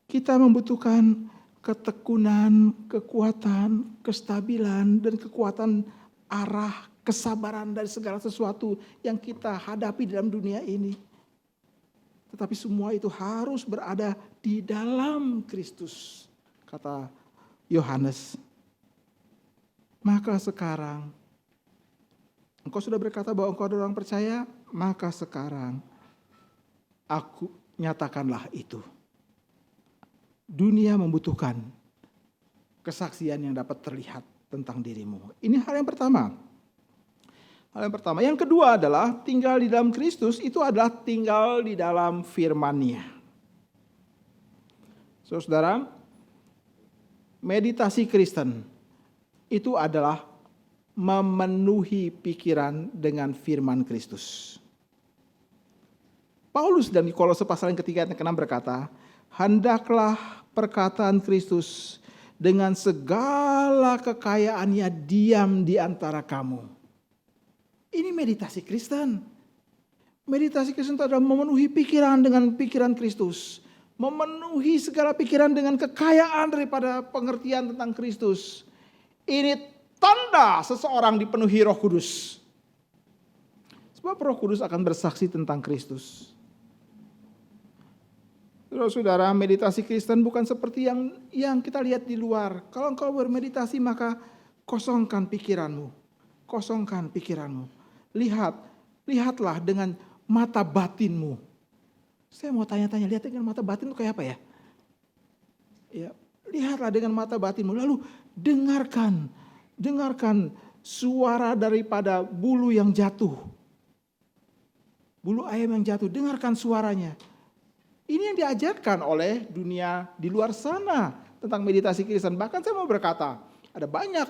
Kita membutuhkan ketekunan, kekuatan, kestabilan, dan kekuatan arah, kesabaran dari segala sesuatu yang kita hadapi dalam dunia ini. Tetapi semua itu harus berada di dalam Kristus, kata Yohanes. Maka sekarang, engkau sudah berkata bahwa engkau adalah orang percaya, maka sekarang aku nyatakanlah itu. Dunia membutuhkan kesaksian yang dapat terlihat tentang dirimu. Ini hal yang pertama. Yang kedua adalah tinggal di dalam Kristus itu adalah tinggal di dalam firman-Nya. Saudara, meditasi Kristen itu adalah memenuhi pikiran dengan firman Kristus. Paulus dan di Kolose pasal yang ketiga yang ke-6 berkata, hendaklah perkataan Kristus dengan segala kekayaannya diam di antara kamu. Ini meditasi Kristen. Meditasi Kristen itu adalah memenuhi pikiran dengan pikiran Kristus. Memenuhi segala pikiran dengan kekayaan daripada pengertian tentang Kristus. Ini tanda seseorang dipenuhi Roh Kudus. Sebab Roh Kudus akan bersaksi tentang Kristus. Saudara, meditasi Kristen bukan seperti yang kita lihat di luar. Kalau engkau bermeditasi maka kosongkan pikiranmu. Kosongkan pikiranmu. Lihatlah dengan mata batinmu. Saya mau tanya-tanya, lihat dengan mata batin itu kayak apa ya? Ya, lihatlah dengan mata batinmu. Lalu dengarkan suara daripada bulu yang jatuh. Bulu ayam yang jatuh, dengarkan suaranya. Ini yang diajarkan oleh dunia di luar sana tentang meditasi Kristen. Bahkan saya mau berkata, ada banyak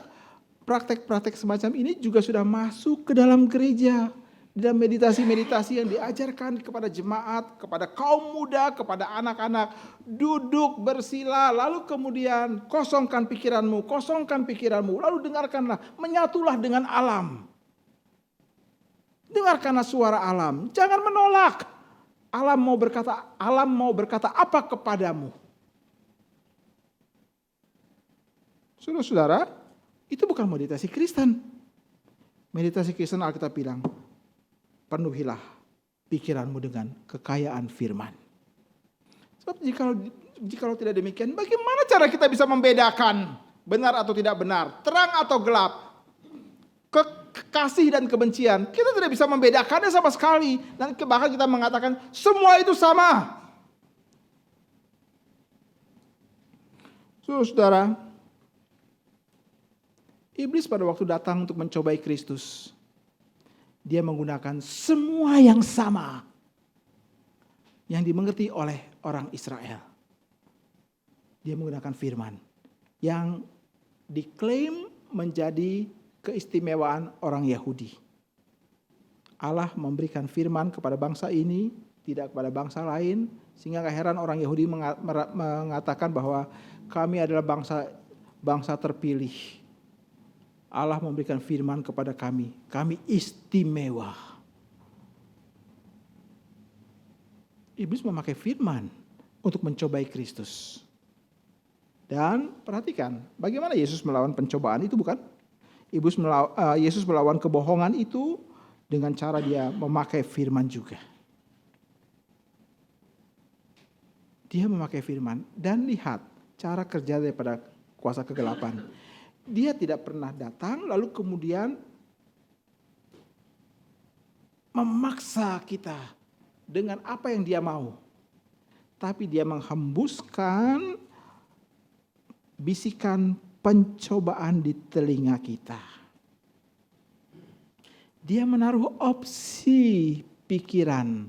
praktek-praktek semacam ini juga sudah masuk ke dalam gereja. Dalam meditasi-meditasi yang diajarkan kepada jemaat, kepada kaum muda, kepada anak-anak. Duduk bersila, lalu kemudian kosongkan pikiranmu, lalu dengarkanlah, menyatulah dengan alam. Dengarkanlah suara alam, jangan menolak. Alam mau berkata apa kepadamu? Saudara-saudara, itu bukan meditasi Kristen. Meditasi Kristen Alkitab bilang, penuhilah pikiranmu dengan kekayaan firman. Sebab jikalau tidak demikian, bagaimana cara kita bisa membedakan benar atau tidak benar, terang atau gelap, kasih dan kebencian? Kita tidak bisa membedakannya sama sekali. Dan bahkan kita mengatakan semua itu sama. Saudara, Iblis pada waktu datang untuk mencobai Kristus, dia menggunakan semua yang sama yang dimengerti oleh orang Israel. Dia menggunakan firman yang diklaim menjadi keistimewaan orang Yahudi. Allah memberikan firman kepada bangsa ini, tidak kepada bangsa lain, sehingga gak heran orang Yahudi mengatakan bahwa kami adalah bangsa terpilih. Allah memberikan firman kepada kami istimewa. Iblis memakai firman untuk mencobai Kristus. Dan perhatikan, bagaimana Yesus melawan pencobaan itu, bukan? Yesus melawan kebohongan itu dengan cara dia memakai firman juga. Dia memakai firman dan lihat cara kerja daripada kuasa kegelapan. Dia tidak pernah datang lalu kemudian memaksa kita dengan apa yang dia mau. Tapi dia menghembuskan bisikan pencobaan di telinga kita. Dia menaruh opsi pikiran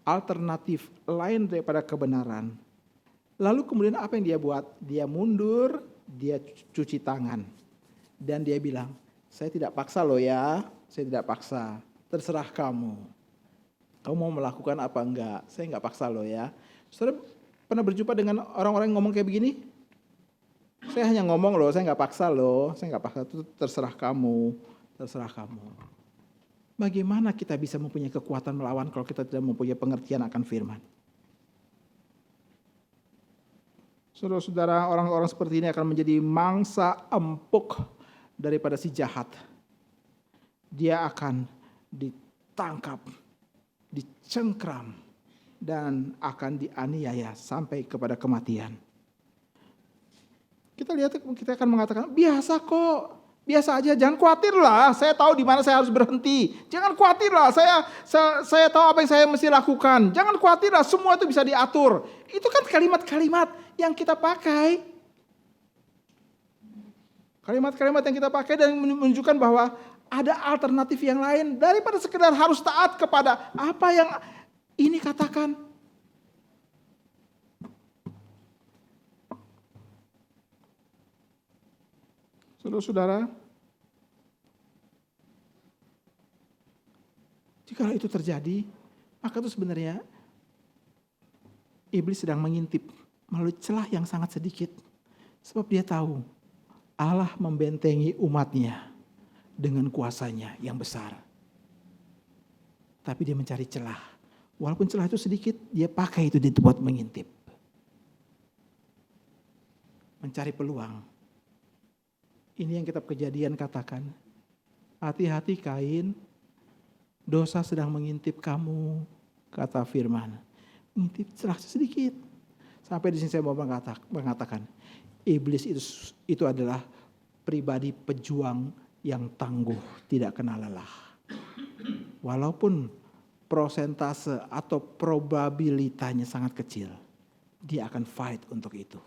alternatif lain daripada kebenaran. Lalu kemudian apa yang dia buat? Dia mundur, dia cuci tangan. Dan dia bilang, saya tidak paksa loh ya, saya tidak paksa. Terserah kamu. Kamu mau melakukan apa enggak? Saya enggak paksa loh ya. Saudara pernah berjumpa dengan orang-orang yang ngomong kayak begini? Saya hanya ngomong loh, saya enggak paksa loh. Saya enggak paksa, itu terserah kamu. Terserah kamu. Bagaimana kita bisa mempunyai kekuatan melawan kalau kita tidak mempunyai pengertian akan firman? Saudara-saudara, orang-orang seperti ini akan menjadi mangsa empuk daripada si jahat. Dia akan ditangkap, dicengkram, dan akan dianiaya sampai kepada kematian. Kita lihat, kita akan mengatakan, biasa kok, biasa aja, jangan khawatirlah, saya tahu di mana saya harus berhenti. Jangan khawatirlah, saya tahu apa yang saya mesti lakukan. Jangan khawatirlah, semua itu bisa diatur. Itu kan kalimat-kalimat yang kita pakai. Kalimat-kalimat yang kita pakai dan menunjukkan bahwa ada alternatif yang lain daripada sekedar harus taat kepada apa yang ini katakan. Saudara-saudara, jika itu terjadi, maka itu sebenarnya iblis sedang mengintip melalui celah yang sangat sedikit. Sebab dia tahu Allah membentengi umatnya dengan kuasanya yang besar. Tapi dia mencari celah. Walaupun celah itu sedikit, dia pakai itu buat mengintip. Mencari peluang. Ini yang kitab Kejadian katakan. Hati-hati Kain, dosa sedang mengintip kamu, kata firman. Mengintip celah sedikit. Sampai di sini saya mau mengatakan, iblis itu adalah pribadi pejuang yang tangguh, tidak kenal lelah. Walaupun prosentase atau probabilitasnya sangat kecil, dia akan fight untuk itu.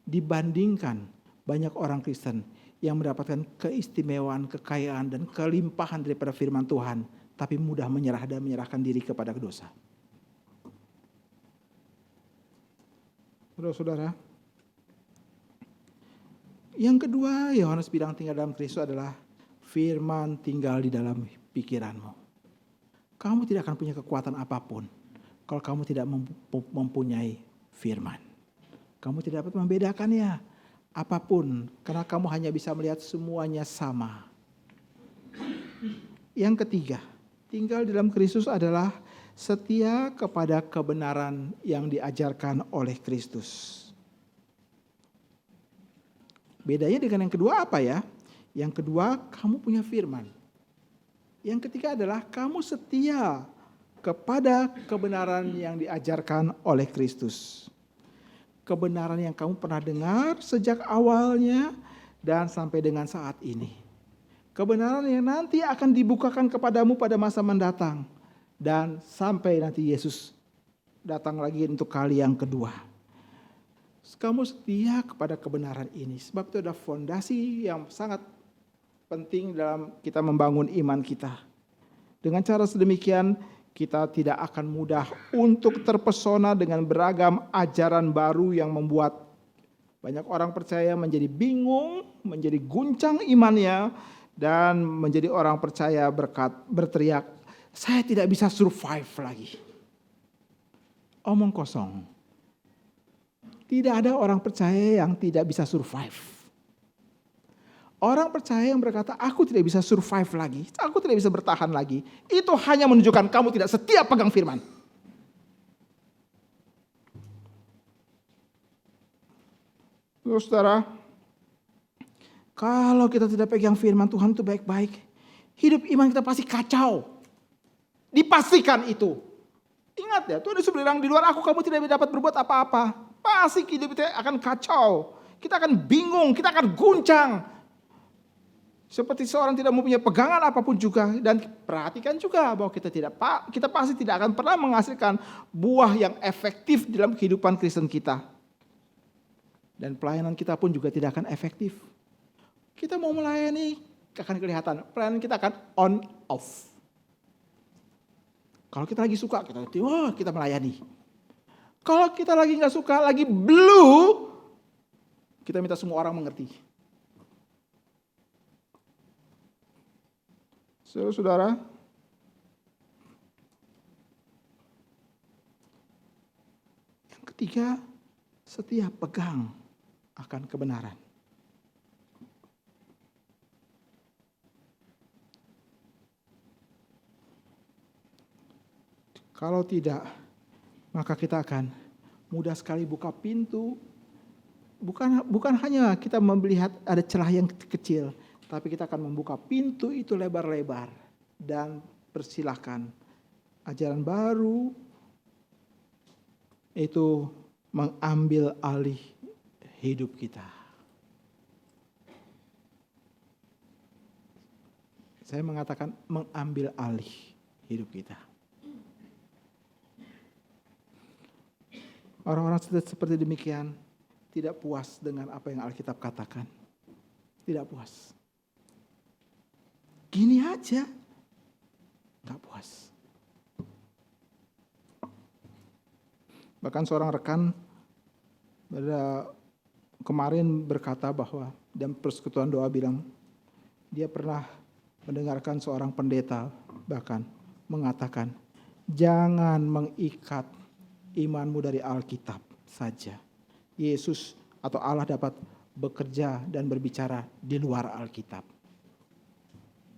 Dibandingkan banyak orang Kristen yang mendapatkan keistimewaan, kekayaan, dan kelimpahan daripada firman Tuhan, tapi mudah menyerah dan menyerahkan diri kepada dosa. Saudara-saudara, yang kedua Yohanes bilang tinggal dalam Kristus adalah firman tinggal di dalam pikiranmu. Kamu tidak akan punya kekuatan apapun kalau kamu tidak mempunyai firman. Kamu tidak dapat membedakannya apapun karena kamu hanya bisa melihat semuanya sama. Yang ketiga, tinggal di dalam Kristus adalah setia kepada kebenaran yang diajarkan oleh Kristus. Bedanya dengan yang kedua apa ya? Yang kedua, kamu punya firman. Yang ketiga adalah kamu setia kepada kebenaran yang diajarkan oleh Kristus. Kebenaran yang kamu pernah dengar sejak awalnya dan sampai dengan saat ini. Kebenaran yang nanti akan dibukakan kepadamu pada masa mendatang. Dan sampai nanti Yesus datang lagi untuk kali yang kedua. Kamu setia kepada kebenaran ini. Sebab itu ada fondasi yang sangat penting dalam kita membangun iman kita. Dengan cara sedemikian kita tidak akan mudah untuk terpesona dengan beragam ajaran baru yang membuat banyak orang percaya menjadi bingung, menjadi guncang imannya, dan menjadi orang percaya berteriak, saya tidak bisa survive lagi. Omong kosong. Tidak ada orang percaya yang tidak bisa survive. Orang percaya yang berkata, aku tidak bisa survive lagi, aku tidak bisa bertahan lagi, itu hanya menunjukkan kamu tidak setia pegang firman. Saudara, kalau kita tidak pegang firman Tuhan itu baik-baik, hidup iman kita pasti kacau. Dipastikan itu. Ingat ya, Tuhan Yesus bilang, di luar aku kamu tidak dapat berbuat apa-apa. Pasti hidup kita akan kacau. Kita akan bingung, kita akan guncang. Seperti seorang tidak mempunyai pegangan apapun juga. Dan perhatikan juga bahwa kita pasti tidak akan pernah menghasilkan buah yang efektif dalam kehidupan Kristen kita. Dan pelayanan kita pun juga tidak akan efektif. Kita mau melayani, akan kelihatan. Pelayanan kita akan on off. Kalau kita lagi suka, kita melayani. Kalau kita lagi nggak suka, lagi blue, kita minta semua orang mengerti. Saudara, yang ketiga, setia pegang akan kebenaran. Kalau tidak, maka kita akan mudah sekali buka pintu. Bukan hanya kita melihat ada celah yang kecil, tapi kita akan membuka pintu itu lebar-lebar dan persilahkan ajaran baru itu mengambil alih hidup kita. Saya mengatakan mengambil alih hidup kita. Orang-orang seperti demikian tidak puas dengan apa yang Alkitab katakan. Tidak puas. Gini aja, gak puas. Bahkan seorang rekan pada kemarin berkata bahwa dalam persekutuan doa bilang, dia pernah mendengarkan seorang pendeta bahkan mengatakan, jangan mengikat imanmu dari Alkitab saja. Yesus atau Allah dapat bekerja dan berbicara di luar Alkitab.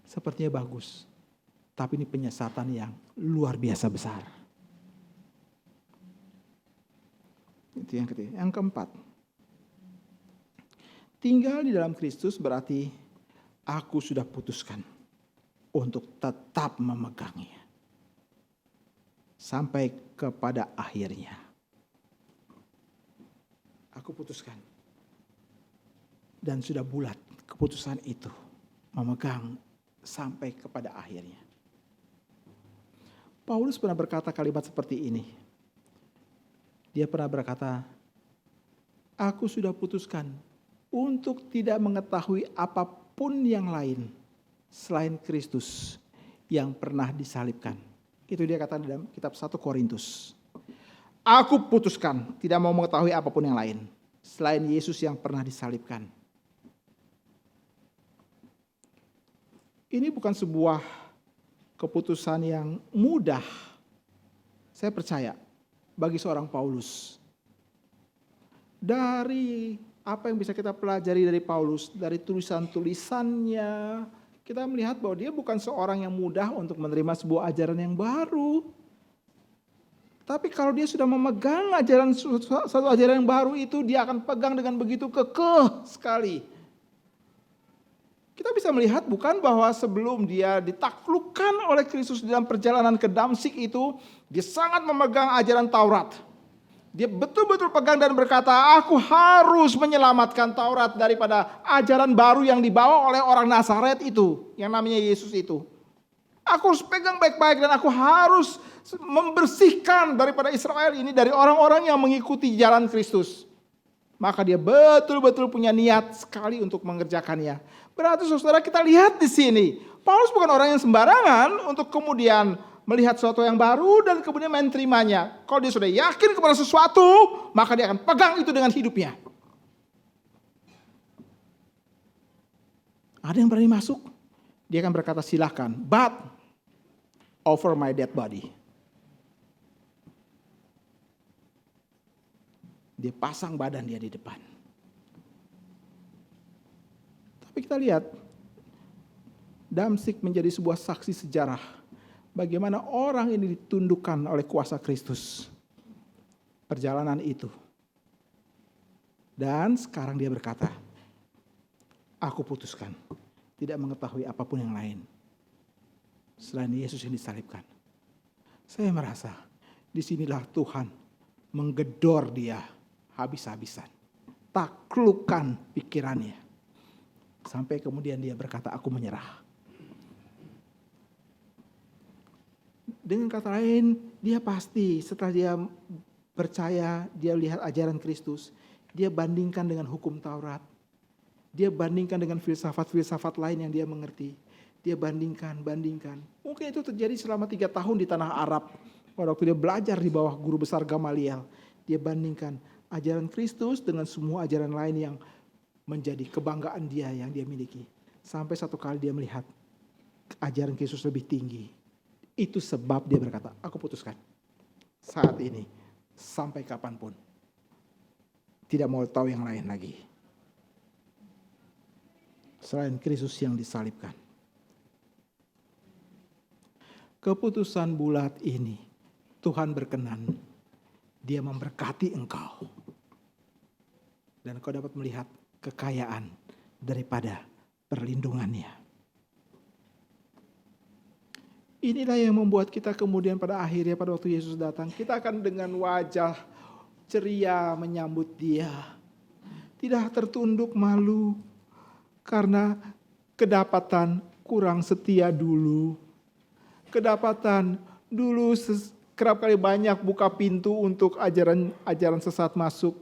Sepertinya bagus, tapi ini penyesatan yang luar biasa besar. Itu yang ketiga. Yang keempat, tinggal di dalam Kristus berarti aku sudah putuskan untuk tetap memegangnya sampai kepada akhirnya. Aku putuskan dan sudah bulat keputusan itu memegang sampai kepada akhirnya. Paulus pernah berkata kalimat seperti ini. Dia pernah berkata, aku sudah putuskan untuk tidak mengetahui apapun yang lain selain Kristus yang pernah disalibkan. Itu dia kata dalam kitab 1 Korintus. Aku putuskan tidak mau mengetahui apapun yang lain selain Yesus yang pernah disalibkan. Ini bukan sebuah keputusan yang mudah. Saya percaya bagi seorang Paulus. Dari apa yang bisa kita pelajari dari Paulus, dari tulisan-tulisannya, kita melihat bahwa dia bukan seorang yang mudah untuk menerima sebuah ajaran yang baru. Tapi kalau dia sudah memegang satu ajaran yang baru itu, dia akan pegang dengan begitu kekeh sekali. Kita bisa melihat bukan bahwa sebelum dia ditaklukkan oleh Kristus dalam perjalanan ke Damsyik itu, dia sangat memegang ajaran Taurat. Dia betul-betul pegang dan berkata, aku harus menyelamatkan Taurat daripada ajaran baru yang dibawa oleh orang Nazaret itu, yang namanya Yesus itu. Aku harus pegang baik-baik dan aku harus membersihkan daripada Israel ini dari orang-orang yang mengikuti jalan Kristus. maka dia betul-betul punya niat sekali untuk mengerjakannya. Berarti saudara, kita lihat di sini, Paulus bukan orang yang sembarangan untuk kemudian melihat sesuatu yang baru dan kemudian main terimanya. Kalau dia sudah yakin kepada sesuatu, maka dia akan pegang itu dengan hidupnya. Ada yang berani masuk, dia akan berkata silakan, but over my dead body. Dia pasang badan dia di depan. Tapi kita lihat, Damsyik menjadi sebuah saksi sejarah. Bagaimana orang ini ditundukkan oleh kuasa Kristus. Perjalanan itu. Dan sekarang dia berkata, aku putuskan tidak mengetahui apapun yang lain selain Yesus yang disalibkan. Saya merasa disinilah Tuhan menggedor dia habis-habisan, taklukkan pikirannya, sampai kemudian dia berkata, aku menyerah. Dengan kata lain, dia pasti setelah dia percaya, dia lihat ajaran Kristus, dia bandingkan dengan hukum Taurat, dia bandingkan dengan filsafat-filsafat lain yang dia mengerti, dia bandingkan. Mungkin itu terjadi selama 3 tahun di tanah Arab, pada waktu dia belajar di bawah guru besar Gamaliel. Dia bandingkan ajaran Kristus dengan semua ajaran lain yang menjadi kebanggaan dia yang dia miliki. Sampai satu kali dia melihat ajaran Kristus lebih tinggi. Itu sebab dia berkata, aku putuskan saat ini sampai kapanpun tidak mau tahu yang lain lagi selain Kristus yang disalibkan. Keputusan bulat ini Tuhan berkenan, dia memberkati engkau. Dan kau dapat melihat kekayaan daripada perlindungannya. Inilah yang membuat kita kemudian pada akhirnya pada waktu Yesus datang, kita akan dengan wajah ceria menyambut dia. Tidak tertunduk malu karena kedapatan kurang setia dulu. Kedapatan dulu kerap kali banyak buka pintu untuk ajaran sesat masuk.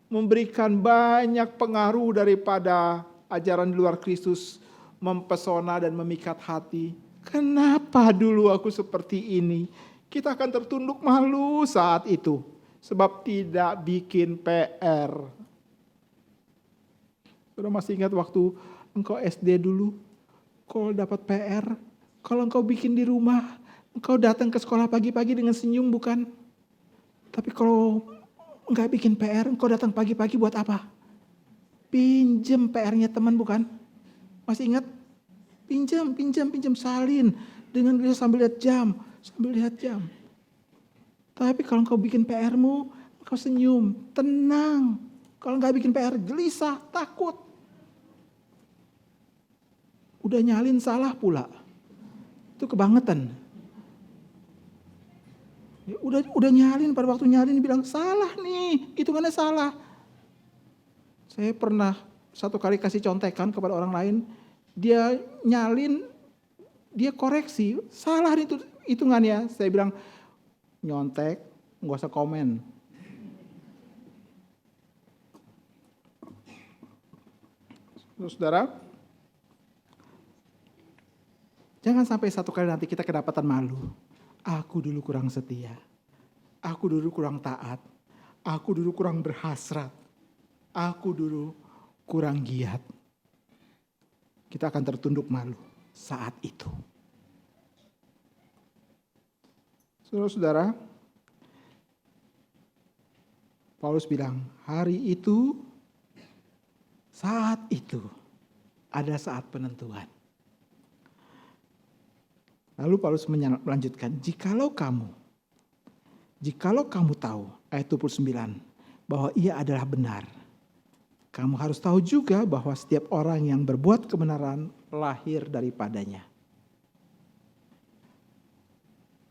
Memberikan banyak pengaruh daripada ajaran di luar Kristus, mempesona dan memikat hati. Kenapa dulu aku seperti ini? Kita akan tertunduk malu saat itu. Sebab tidak bikin PR. Sudah masih ingat waktu engkau SD dulu? Kalau dapat PR, kalau engkau bikin di rumah, engkau datang ke sekolah pagi-pagi dengan senyum bukan? Tapi kalau enggak bikin PR, engkau datang pagi-pagi buat apa? Pinjem PR-nya teman bukan? Masih ingat? Pinjam, salin. Dengan dia sambil lihat jam. Tapi kalau engkau bikin PR-mu, engkau senyum, tenang. Kalau enggak bikin PR, gelisah, takut. Udah nyalin salah pula. Itu kebangetan. Udah nyalin, pada waktu nyalin bilang salah nih, hitungannya salah. Saya pernah satu kali kasih contekan kepada orang lain, dia nyalin, dia koreksi, salah itu hitungannya. Saya bilang, nyontek, nggak usah komen. Saudara, jangan sampai satu kali nanti kita kedapatan malu. Aku dulu kurang setia, aku dulu kurang taat, aku dulu kurang berhasrat, aku dulu kurang giat. Kita akan tertunduk malu saat itu. Saudara-saudara, Paulus bilang, hari itu, saat itu, ada saat penentuan. Lalu Paulus melanjutkan, jikalau kamu tahu, ayat 29, bahwa ia adalah benar, kamu harus tahu juga bahwa setiap orang yang berbuat kebenaran lahir daripadanya.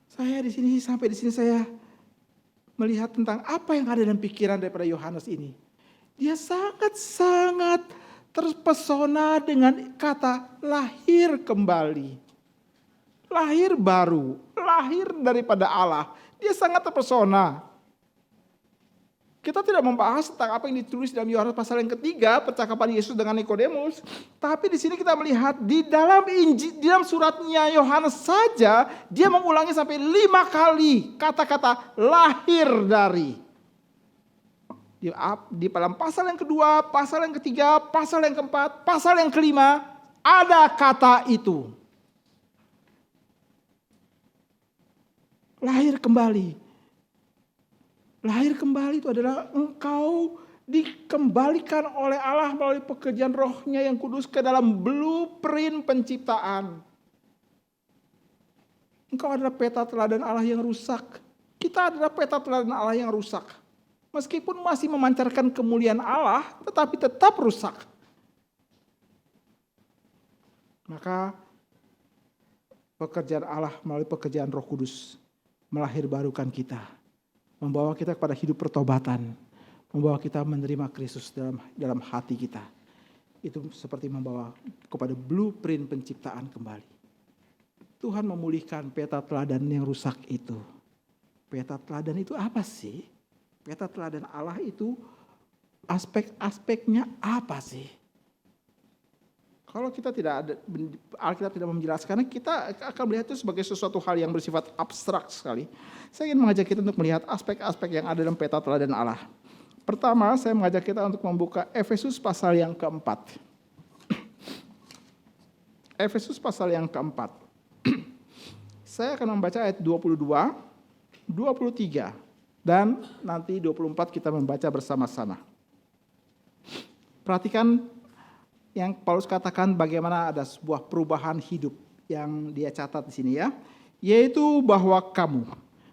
Sampai di sini saya melihat tentang apa yang ada dalam pikiran daripada Yohanes ini. Dia sangat terpesona dengan kata lahir kembali. Lahir baru, lahir daripada Allah. Dia sangat terpesona. Kita tidak membahas tentang apa yang ditulis dalam Yohanes pasal yang ketiga, percakapan Yesus dengan Nikodemus. Tapi di sini kita melihat di dalam Injil, di dalam suratnya Yohanes saja, dia mengulangi sampai 5 kali kata-kata lahir dari. Di dalam pasal yang kedua, pasal yang ketiga, pasal yang keempat, pasal yang kelima, ada kata itu. Lahir kembali. Lahir kembali itu adalah engkau dikembalikan oleh Allah melalui pekerjaan Roh-Nya yang kudus ke dalam blueprint penciptaan. Engkau adalah peta teladan Allah yang rusak. Kita adalah peta teladan Allah yang rusak. Meskipun masih memancarkan kemuliaan Allah, tetapi tetap rusak. Maka pekerjaan Allah melalui pekerjaan Roh Kudus melahirbarukan kita. Membawa kita kepada hidup pertobatan, membawa kita menerima Kristus dalam hati kita. Itu seperti membawa kepada blueprint penciptaan kembali. Tuhan memulihkan peta teladan yang rusak itu. Peta teladan itu apa sih? Peta teladan Allah itu aspek-aspeknya apa sih? Kalau kita Alkitab tidak menjelaskannya, kita akan melihat itu sebagai sesuatu hal yang bersifat abstrak sekali. Saya ingin mengajak kita untuk melihat aspek-aspek yang ada dalam peta teladan Allah. Pertama, saya mengajak kita untuk membuka Efesus pasal yang keempat. Efesus pasal yang keempat. Saya akan membaca ayat 22, 23, dan nanti 24 kita membaca bersama-sama. Perhatikan yang Paulus katakan bagaimana ada sebuah perubahan hidup yang dia catat di sini ya. Yaitu bahwa kamu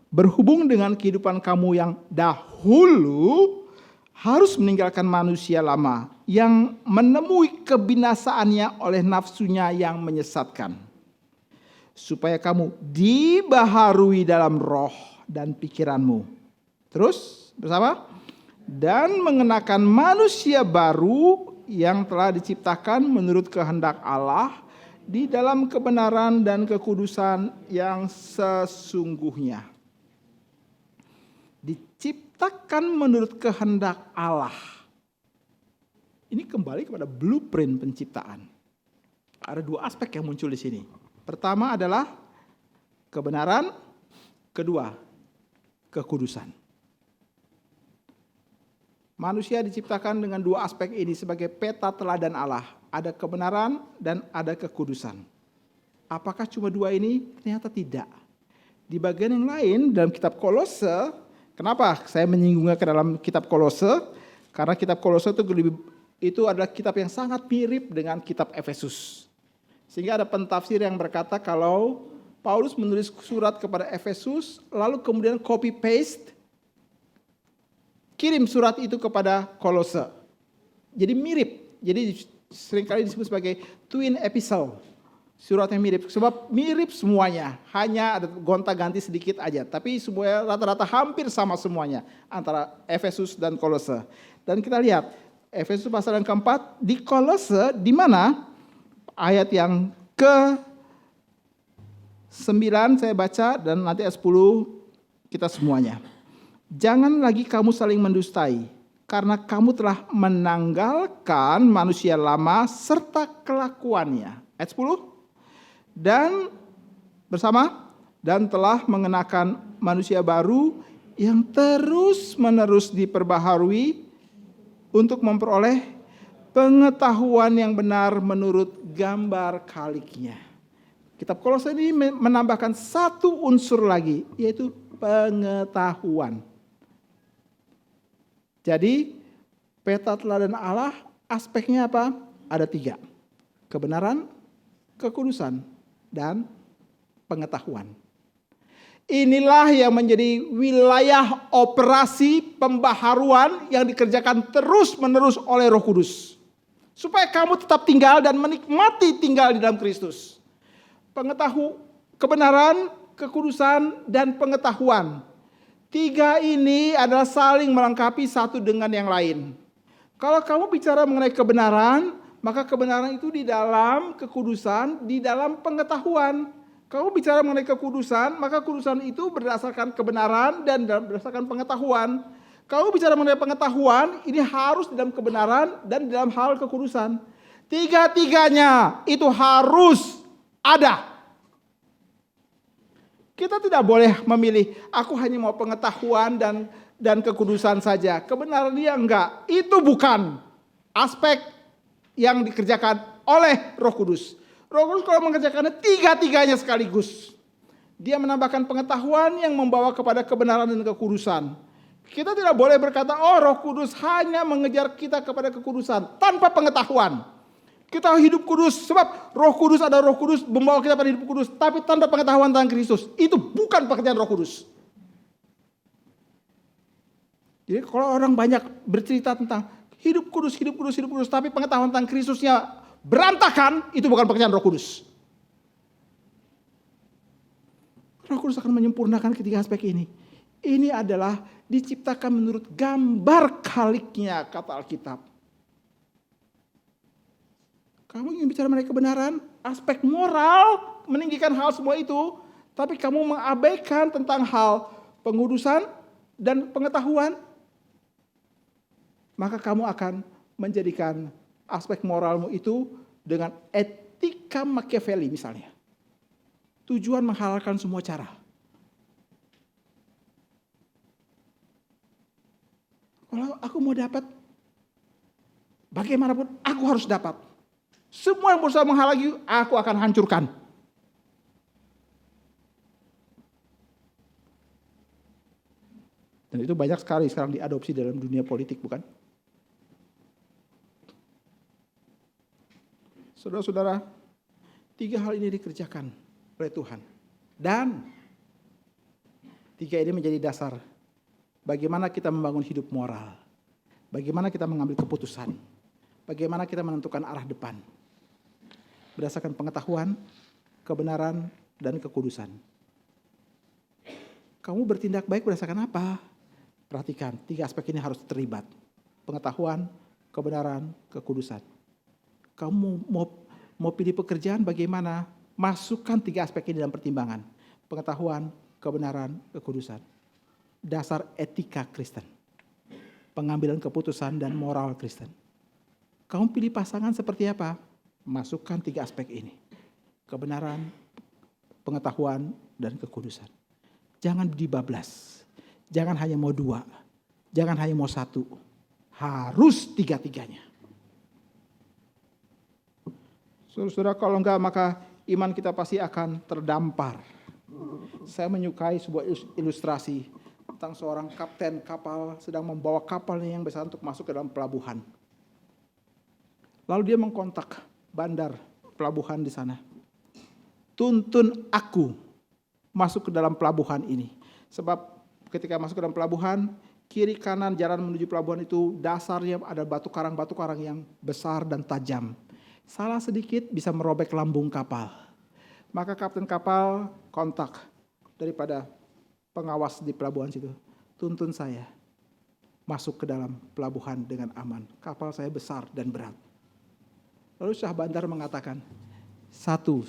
berhubung dengan kehidupan kamu yang dahulu harus meninggalkan manusia lama yang menemui kebinasaannya oleh nafsunya yang menyesatkan. Supaya kamu dibaharui dalam roh dan pikiranmu. Terus bersama. Dan mengenakan manusia baru yang telah diciptakan menurut kehendak Allah di dalam kebenaran dan kekudusan yang sesungguhnya. Diciptakan menurut kehendak Allah. Ini kembali kepada blueprint penciptaan. Ada 2 aspek yang muncul di sini. Pertama adalah kebenaran, kedua kekudusan. Manusia diciptakan dengan 2 aspek ini sebagai peta teladan Allah. Ada kebenaran dan ada kekudusan. Apakah cuma 2 ini? Ternyata tidak. Di bagian yang lain dalam kitab Kolose, kenapa saya menyinggungnya ke dalam kitab Kolose? Karena kitab Kolose itu adalah kitab yang sangat mirip dengan kitab Efesus. Sehingga ada pentafsir yang berkata kalau Paulus menulis surat kepada Efesus, lalu kemudian copy paste, kirim surat itu kepada Kolose. Jadi mirip. Jadi seringkali disebut sebagai twin epistle. Surat yang mirip. Sebab mirip semuanya. Hanya ada gonta-ganti sedikit aja. Tapi semuanya rata-rata hampir sama semuanya. Antara Efesus dan Kolose. Dan kita lihat. Efesus pasal yang keempat. Di Kolose di mana ayat yang ke-9 saya baca. Dan nanti ayat 10 kita semuanya. Jangan lagi kamu saling mendustai, karena kamu telah menanggalkan manusia lama serta kelakuannya. Ayat 10. Dan bersama, dan telah mengenakan manusia baru yang terus-menerus diperbaharui untuk memperoleh pengetahuan yang benar menurut gambar kaliknya. Kitab Kolose ini menambahkan 1 unsur lagi, yaitu pengetahuan. Jadi peta teladan Allah aspeknya apa? Ada 3. Kebenaran, kekudusan, dan pengetahuan. Inilah yang menjadi wilayah operasi pembaharuan yang dikerjakan terus-menerus oleh Roh Kudus. Supaya kamu tetap tinggal dan menikmati tinggal di dalam Kristus. Kebenaran, kekudusan, dan pengetahuan. 3 ini adalah saling melengkapi satu dengan yang lain. Kalau kamu bicara mengenai kebenaran, maka kebenaran itu di dalam kekudusan, di dalam pengetahuan. Kamu bicara mengenai kekudusan, maka kekudusan itu berdasarkan kebenaran dan berdasarkan pengetahuan. Kalau bicara mengenai pengetahuan, ini harus di dalam kebenaran dan di dalam hal kekudusan. Tiga-tiganya itu harus ada. Kita tidak boleh memilih, aku hanya mau pengetahuan dan kekudusan saja. Kebenaran dia enggak. Itu bukan aspek yang dikerjakan oleh Roh Kudus. Roh Kudus kalau mengerjakannya tiga-tiganya sekaligus. Dia menambahkan pengetahuan yang membawa kepada kebenaran dan kekudusan. Kita tidak boleh berkata, oh Roh Kudus hanya mengejar kita kepada kekudusan tanpa pengetahuan. Kita hidup kudus sebab Roh Kudus ada Roh Kudus membawa kita pada hidup kudus, tapi tanpa pengetahuan tentang Kristus. Itu bukan pekerjaan Roh Kudus. Jadi kalau orang banyak bercerita tentang hidup kudus, tapi pengetahuan tentang Kristusnya berantakan, itu bukan pekerjaan Roh Kudus. Roh Kudus akan menyempurnakan ketiga aspek ini. Ini adalah diciptakan menurut gambar kaliknya, kata Alkitab. Kamu ingin bicara mengenai kebenaran, aspek moral, meninggikan hal semua itu, tapi kamu mengabaikan tentang hal pengudusan dan pengetahuan, maka kamu akan menjadikan aspek moralmu itu dengan etika Machiavelli misalnya. Tujuan menghalalkan semua cara. Kalau aku mau dapat, bagaimanapun aku harus dapat. Semua yang berusaha menghalangi, aku akan hancurkan. Dan itu banyak sekali sekarang diadopsi dalam dunia politik, bukan? Saudara-saudara, tiga hal ini dikerjakan oleh Tuhan. Dan tiga ini menjadi dasar bagaimana kita membangun hidup moral. Bagaimana kita mengambil keputusan. Bagaimana kita menentukan arah depan. Berdasarkan pengetahuan, kebenaran, dan kekudusan. Kamu bertindak baik berdasarkan apa? Perhatikan, tiga aspek ini harus terlibat. Pengetahuan, kebenaran, kekudusan. Kamu mau pilih pekerjaan bagaimana? Masukkan tiga aspek ini dalam pertimbangan. Pengetahuan, kebenaran, kekudusan. Dasar etika Kristen. Pengambilan keputusan dan moral Kristen. Kamu pilih pasangan seperti apa? Masukkan tiga aspek ini. Kebenaran, pengetahuan, dan kekudusan. Jangan dibablas. Jangan hanya mau dua. Jangan hanya mau satu. Harus tiga-tiganya. Saudara-saudara, kalau enggak maka iman kita pasti akan terdampar. Saya menyukai sebuah ilustrasi tentang seorang kapten kapal sedang membawa kapalnya yang besar untuk masuk ke dalam pelabuhan. Lalu dia mengkontak bandar pelabuhan di sana. Tuntun aku masuk ke dalam pelabuhan ini. Sebab ketika masuk ke dalam pelabuhan, kiri kanan jalan menuju pelabuhan itu dasarnya ada batu karang yang besar dan tajam. Salah sedikit bisa merobek lambung kapal. Maka kapten kapal kontak daripada pengawas di pelabuhan situ. Tuntun saya masuk ke dalam pelabuhan dengan aman. Kapal saya besar dan berat. Lalu Syah Bandar mengatakan, satu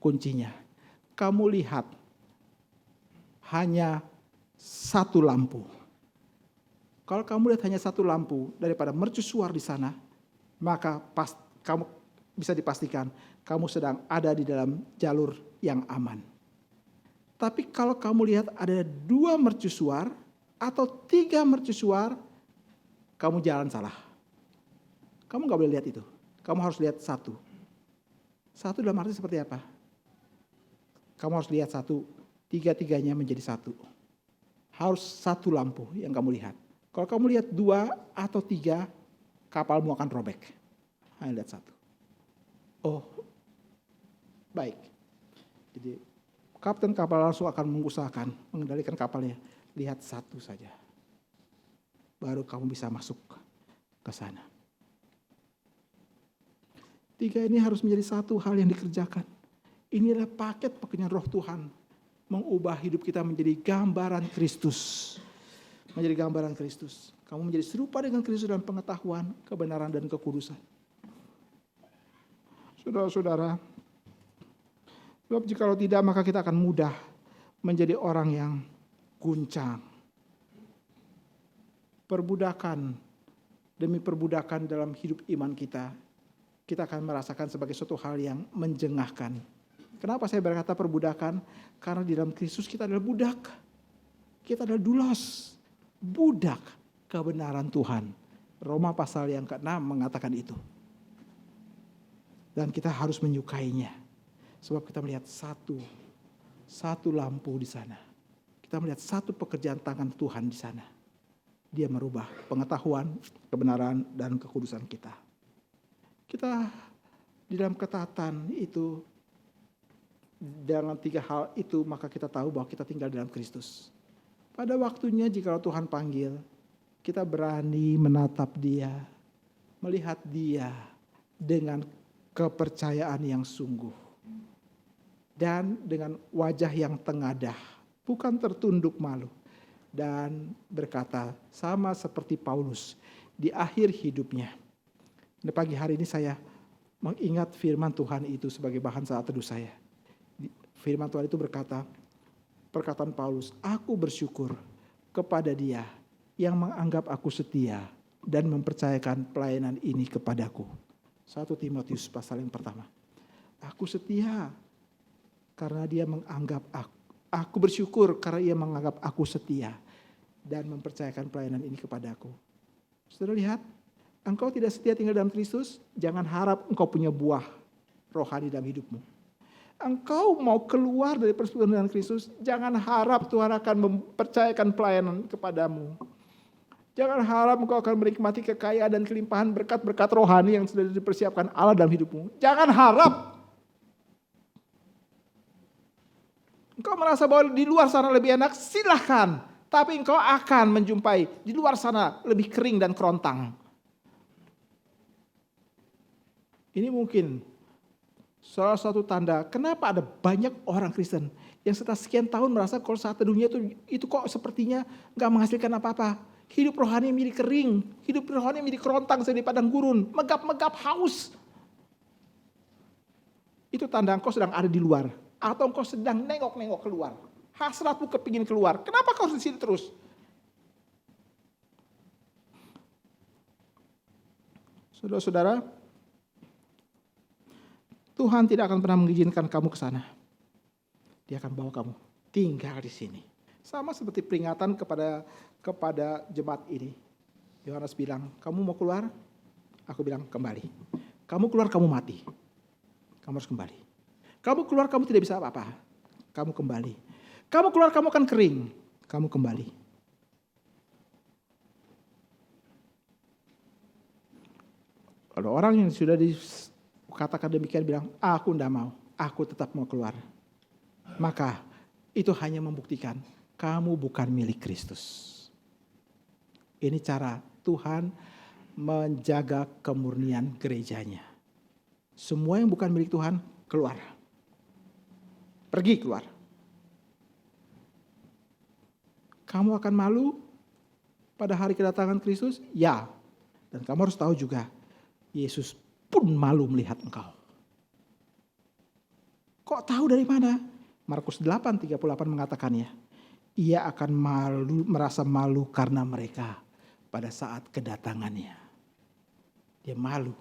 kuncinya, kamu lihat hanya satu lampu. Kalau kamu lihat hanya satu lampu daripada mercusuar di sana, maka kamu bisa dipastikan kamu sedang ada di dalam jalur yang aman. Tapi kalau kamu lihat ada 2 mercusuar atau 3 mercusuar, kamu jalan salah. Kamu gak boleh lihat itu. Kamu harus lihat satu. Satu dalam arti seperti apa? Kamu harus lihat satu, tiga-tiganya menjadi satu. Harus satu lampu yang kamu lihat. Kalau kamu lihat 2 atau 3, kapalmu akan robek. Hanya lihat satu. Oh, baik. Jadi kapten kapal langsung akan mengusahakan mengendalikan kapalnya. Lihat satu saja. Baru kamu bisa masuk ke sana. 3 ini harus menjadi satu hal yang dikerjakan. Inilah paket pekerjaan Roh Tuhan. Mengubah hidup kita menjadi gambaran Kristus. Menjadi gambaran Kristus. Kamu menjadi serupa dengan Kristus dalam pengetahuan, kebenaran, dan kekudusan. Saudara-saudara, sebab jikalau tidak maka kita akan mudah menjadi orang yang guncang. perbudakan demi perbudakan dalam hidup iman kita, kita akan merasakan sebagai suatu hal yang menjengahkan. Kenapa saya berkata perbudakan? Karena di dalam Kristus kita adalah budak. Kita adalah dulos, budak kebenaran Tuhan. Roma pasal yang ke-6 mengatakan itu. Dan kita harus menyukainya. Sebab kita melihat satu lampu di sana. Kita melihat satu pekerjaan tangan Tuhan di sana. Dia merubah pengetahuan, kebenaran, dan kekudusan kita. Kita di dalam ketaatan itu, dalam 3 hal itu, maka kita tahu bahwa kita tinggal dalam Kristus. Pada waktunya jika Tuhan panggil, kita berani menatap Dia, melihat Dia dengan kepercayaan yang sungguh. Dan dengan wajah yang tengadah, bukan tertunduk malu. Dan berkata sama seperti Paulus di akhir hidupnya. Di pagi hari ini saya mengingat firman Tuhan itu sebagai bahan saat teduh saya. Firman Tuhan itu berkata, perkataan Paulus, aku bersyukur kepada Dia yang menganggap aku setia dan mempercayakan pelayanan ini kepadaku. 1 Timotius pasal yang pertama. Aku setia karena Dia menganggap aku. Aku bersyukur karena Ia menganggap aku setia dan mempercayakan pelayanan ini kepadaku. Saudara lihat, engkau tidak setia tinggal dalam Kristus, jangan harap engkau punya buah rohani dalam hidupmu. Engkau mau keluar dari persekutuan dengan Kristus, jangan harap Tuhan akan mempercayakan pelayanan kepadamu. Jangan harap engkau akan menikmati kekayaan dan kelimpahan berkat-berkat rohani yang sudah dipersiapkan Allah dalam hidupmu. Jangan harap. Engkau merasa bahwa di luar sana lebih enak, silahkan. Tapi engkau akan menjumpai di luar sana lebih kering dan kerontang. Ini mungkin salah satu tanda kenapa ada banyak orang Kristen yang setelah sekian tahun merasa kalau saat teduhnya itu kok sepertinya gak menghasilkan apa-apa. Hidup rohani menjadi kering, hidup rohani menjadi kerontang seperti padang gurun, megap-megap haus. Itu tanda engkau sedang ada di luar. Atau engkau sedang nengok-nengok keluar. Hasratmu kepingin keluar. Kenapa kau di sini terus? Saudara-saudara, Tuhan tidak akan pernah mengizinkan kamu ke sana. Dia akan bawa kamu tinggal di sini. Sama seperti peringatan kepada jemaat ini. Yohanes bilang, kamu mau keluar? Aku bilang, kembali. Kamu keluar, kamu mati. Kamu harus kembali. Kamu keluar, kamu tidak bisa apa-apa. Kamu kembali. Kamu keluar, kamu akan kering. Kamu kembali. Kalau orang yang sudah dikatakan demikian bilang, aku tidak mau. Aku tetap mau keluar. Maka itu hanya membuktikan kamu bukan milik Kristus. Ini cara Tuhan menjaga kemurnian gerejanya. Semua yang bukan milik Tuhan, keluar. Pergi keluar. Kamu akan malu pada hari kedatangan Kristus? Ya. Dan kamu harus tahu juga, Yesus pun malu melihat engkau. Kok tahu dari mana? Markus 8:38 mengatakannya. Ia akan merasa malu karena mereka pada saat kedatangannya. Dia malu.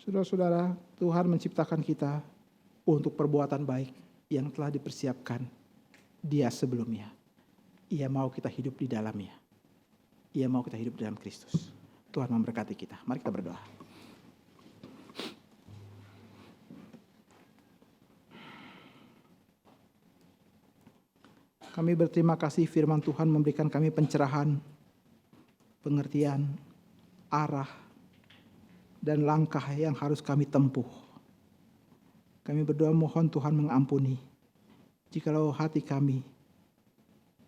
Saudara-saudara, Tuhan menciptakan kita untuk perbuatan baik yang telah dipersiapkan Dia sebelumnya. Ia mau kita hidup di dalamnya. Ia mau kita hidup dalam Kristus. Tuhan memberkati kita. Mari kita berdoa. Kami berterima kasih firman Tuhan memberikan kami pencerahan, pengertian, arah, dan langkah yang harus kami tempuh. Kami berdoa mohon Tuhan mengampuni jikalau hati kami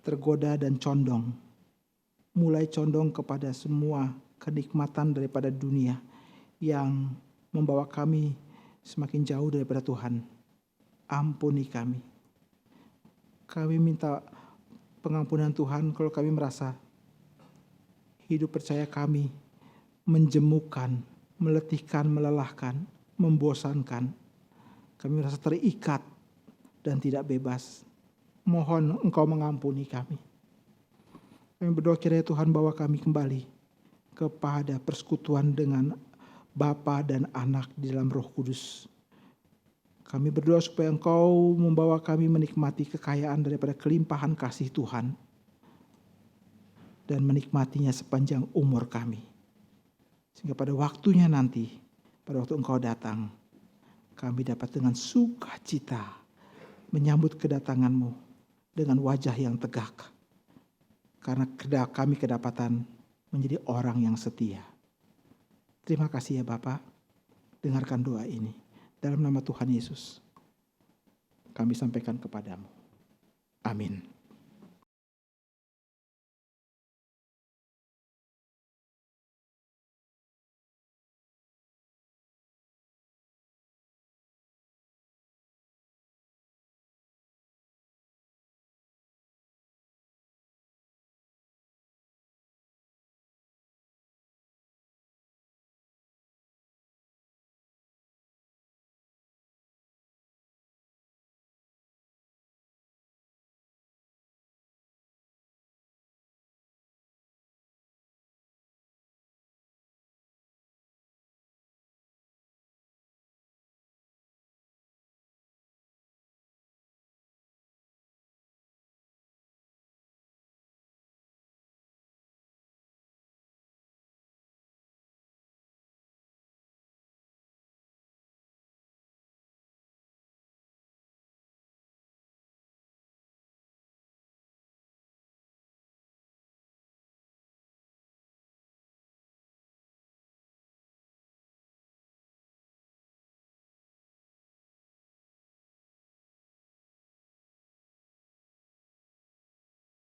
tergoda dan condong, mulai condong kepada semua kenikmatan daripada dunia yang membawa kami semakin jauh daripada Tuhan. Ampuni kami. Kami minta pengampunan Tuhan kalau kami merasa hidup percaya kami menjemukan, meletihkan, melelahkan, membosankan. Kami merasa terikat dan tidak bebas. Mohon Engkau mengampuni kami. Kami berdoa kiranya Tuhan bawa kami kembali kepada persekutuan dengan Bapa dan Anak di dalam Roh Kudus. Kami berdoa supaya Engkau membawa kami menikmati kekayaan daripada kelimpahan kasih Tuhan dan menikmatinya sepanjang umur kami. Sehingga pada waktunya nanti, pada waktu Engkau datang, kami dapat dengan sukacita menyambut kedatangan-Mu dengan wajah yang tegak. Karena kami kedapatan menjadi orang yang setia. Terima kasih ya Bapa. Dengarkan doa ini. Dalam nama Tuhan Yesus, kami sampaikan kepadamu. Amin.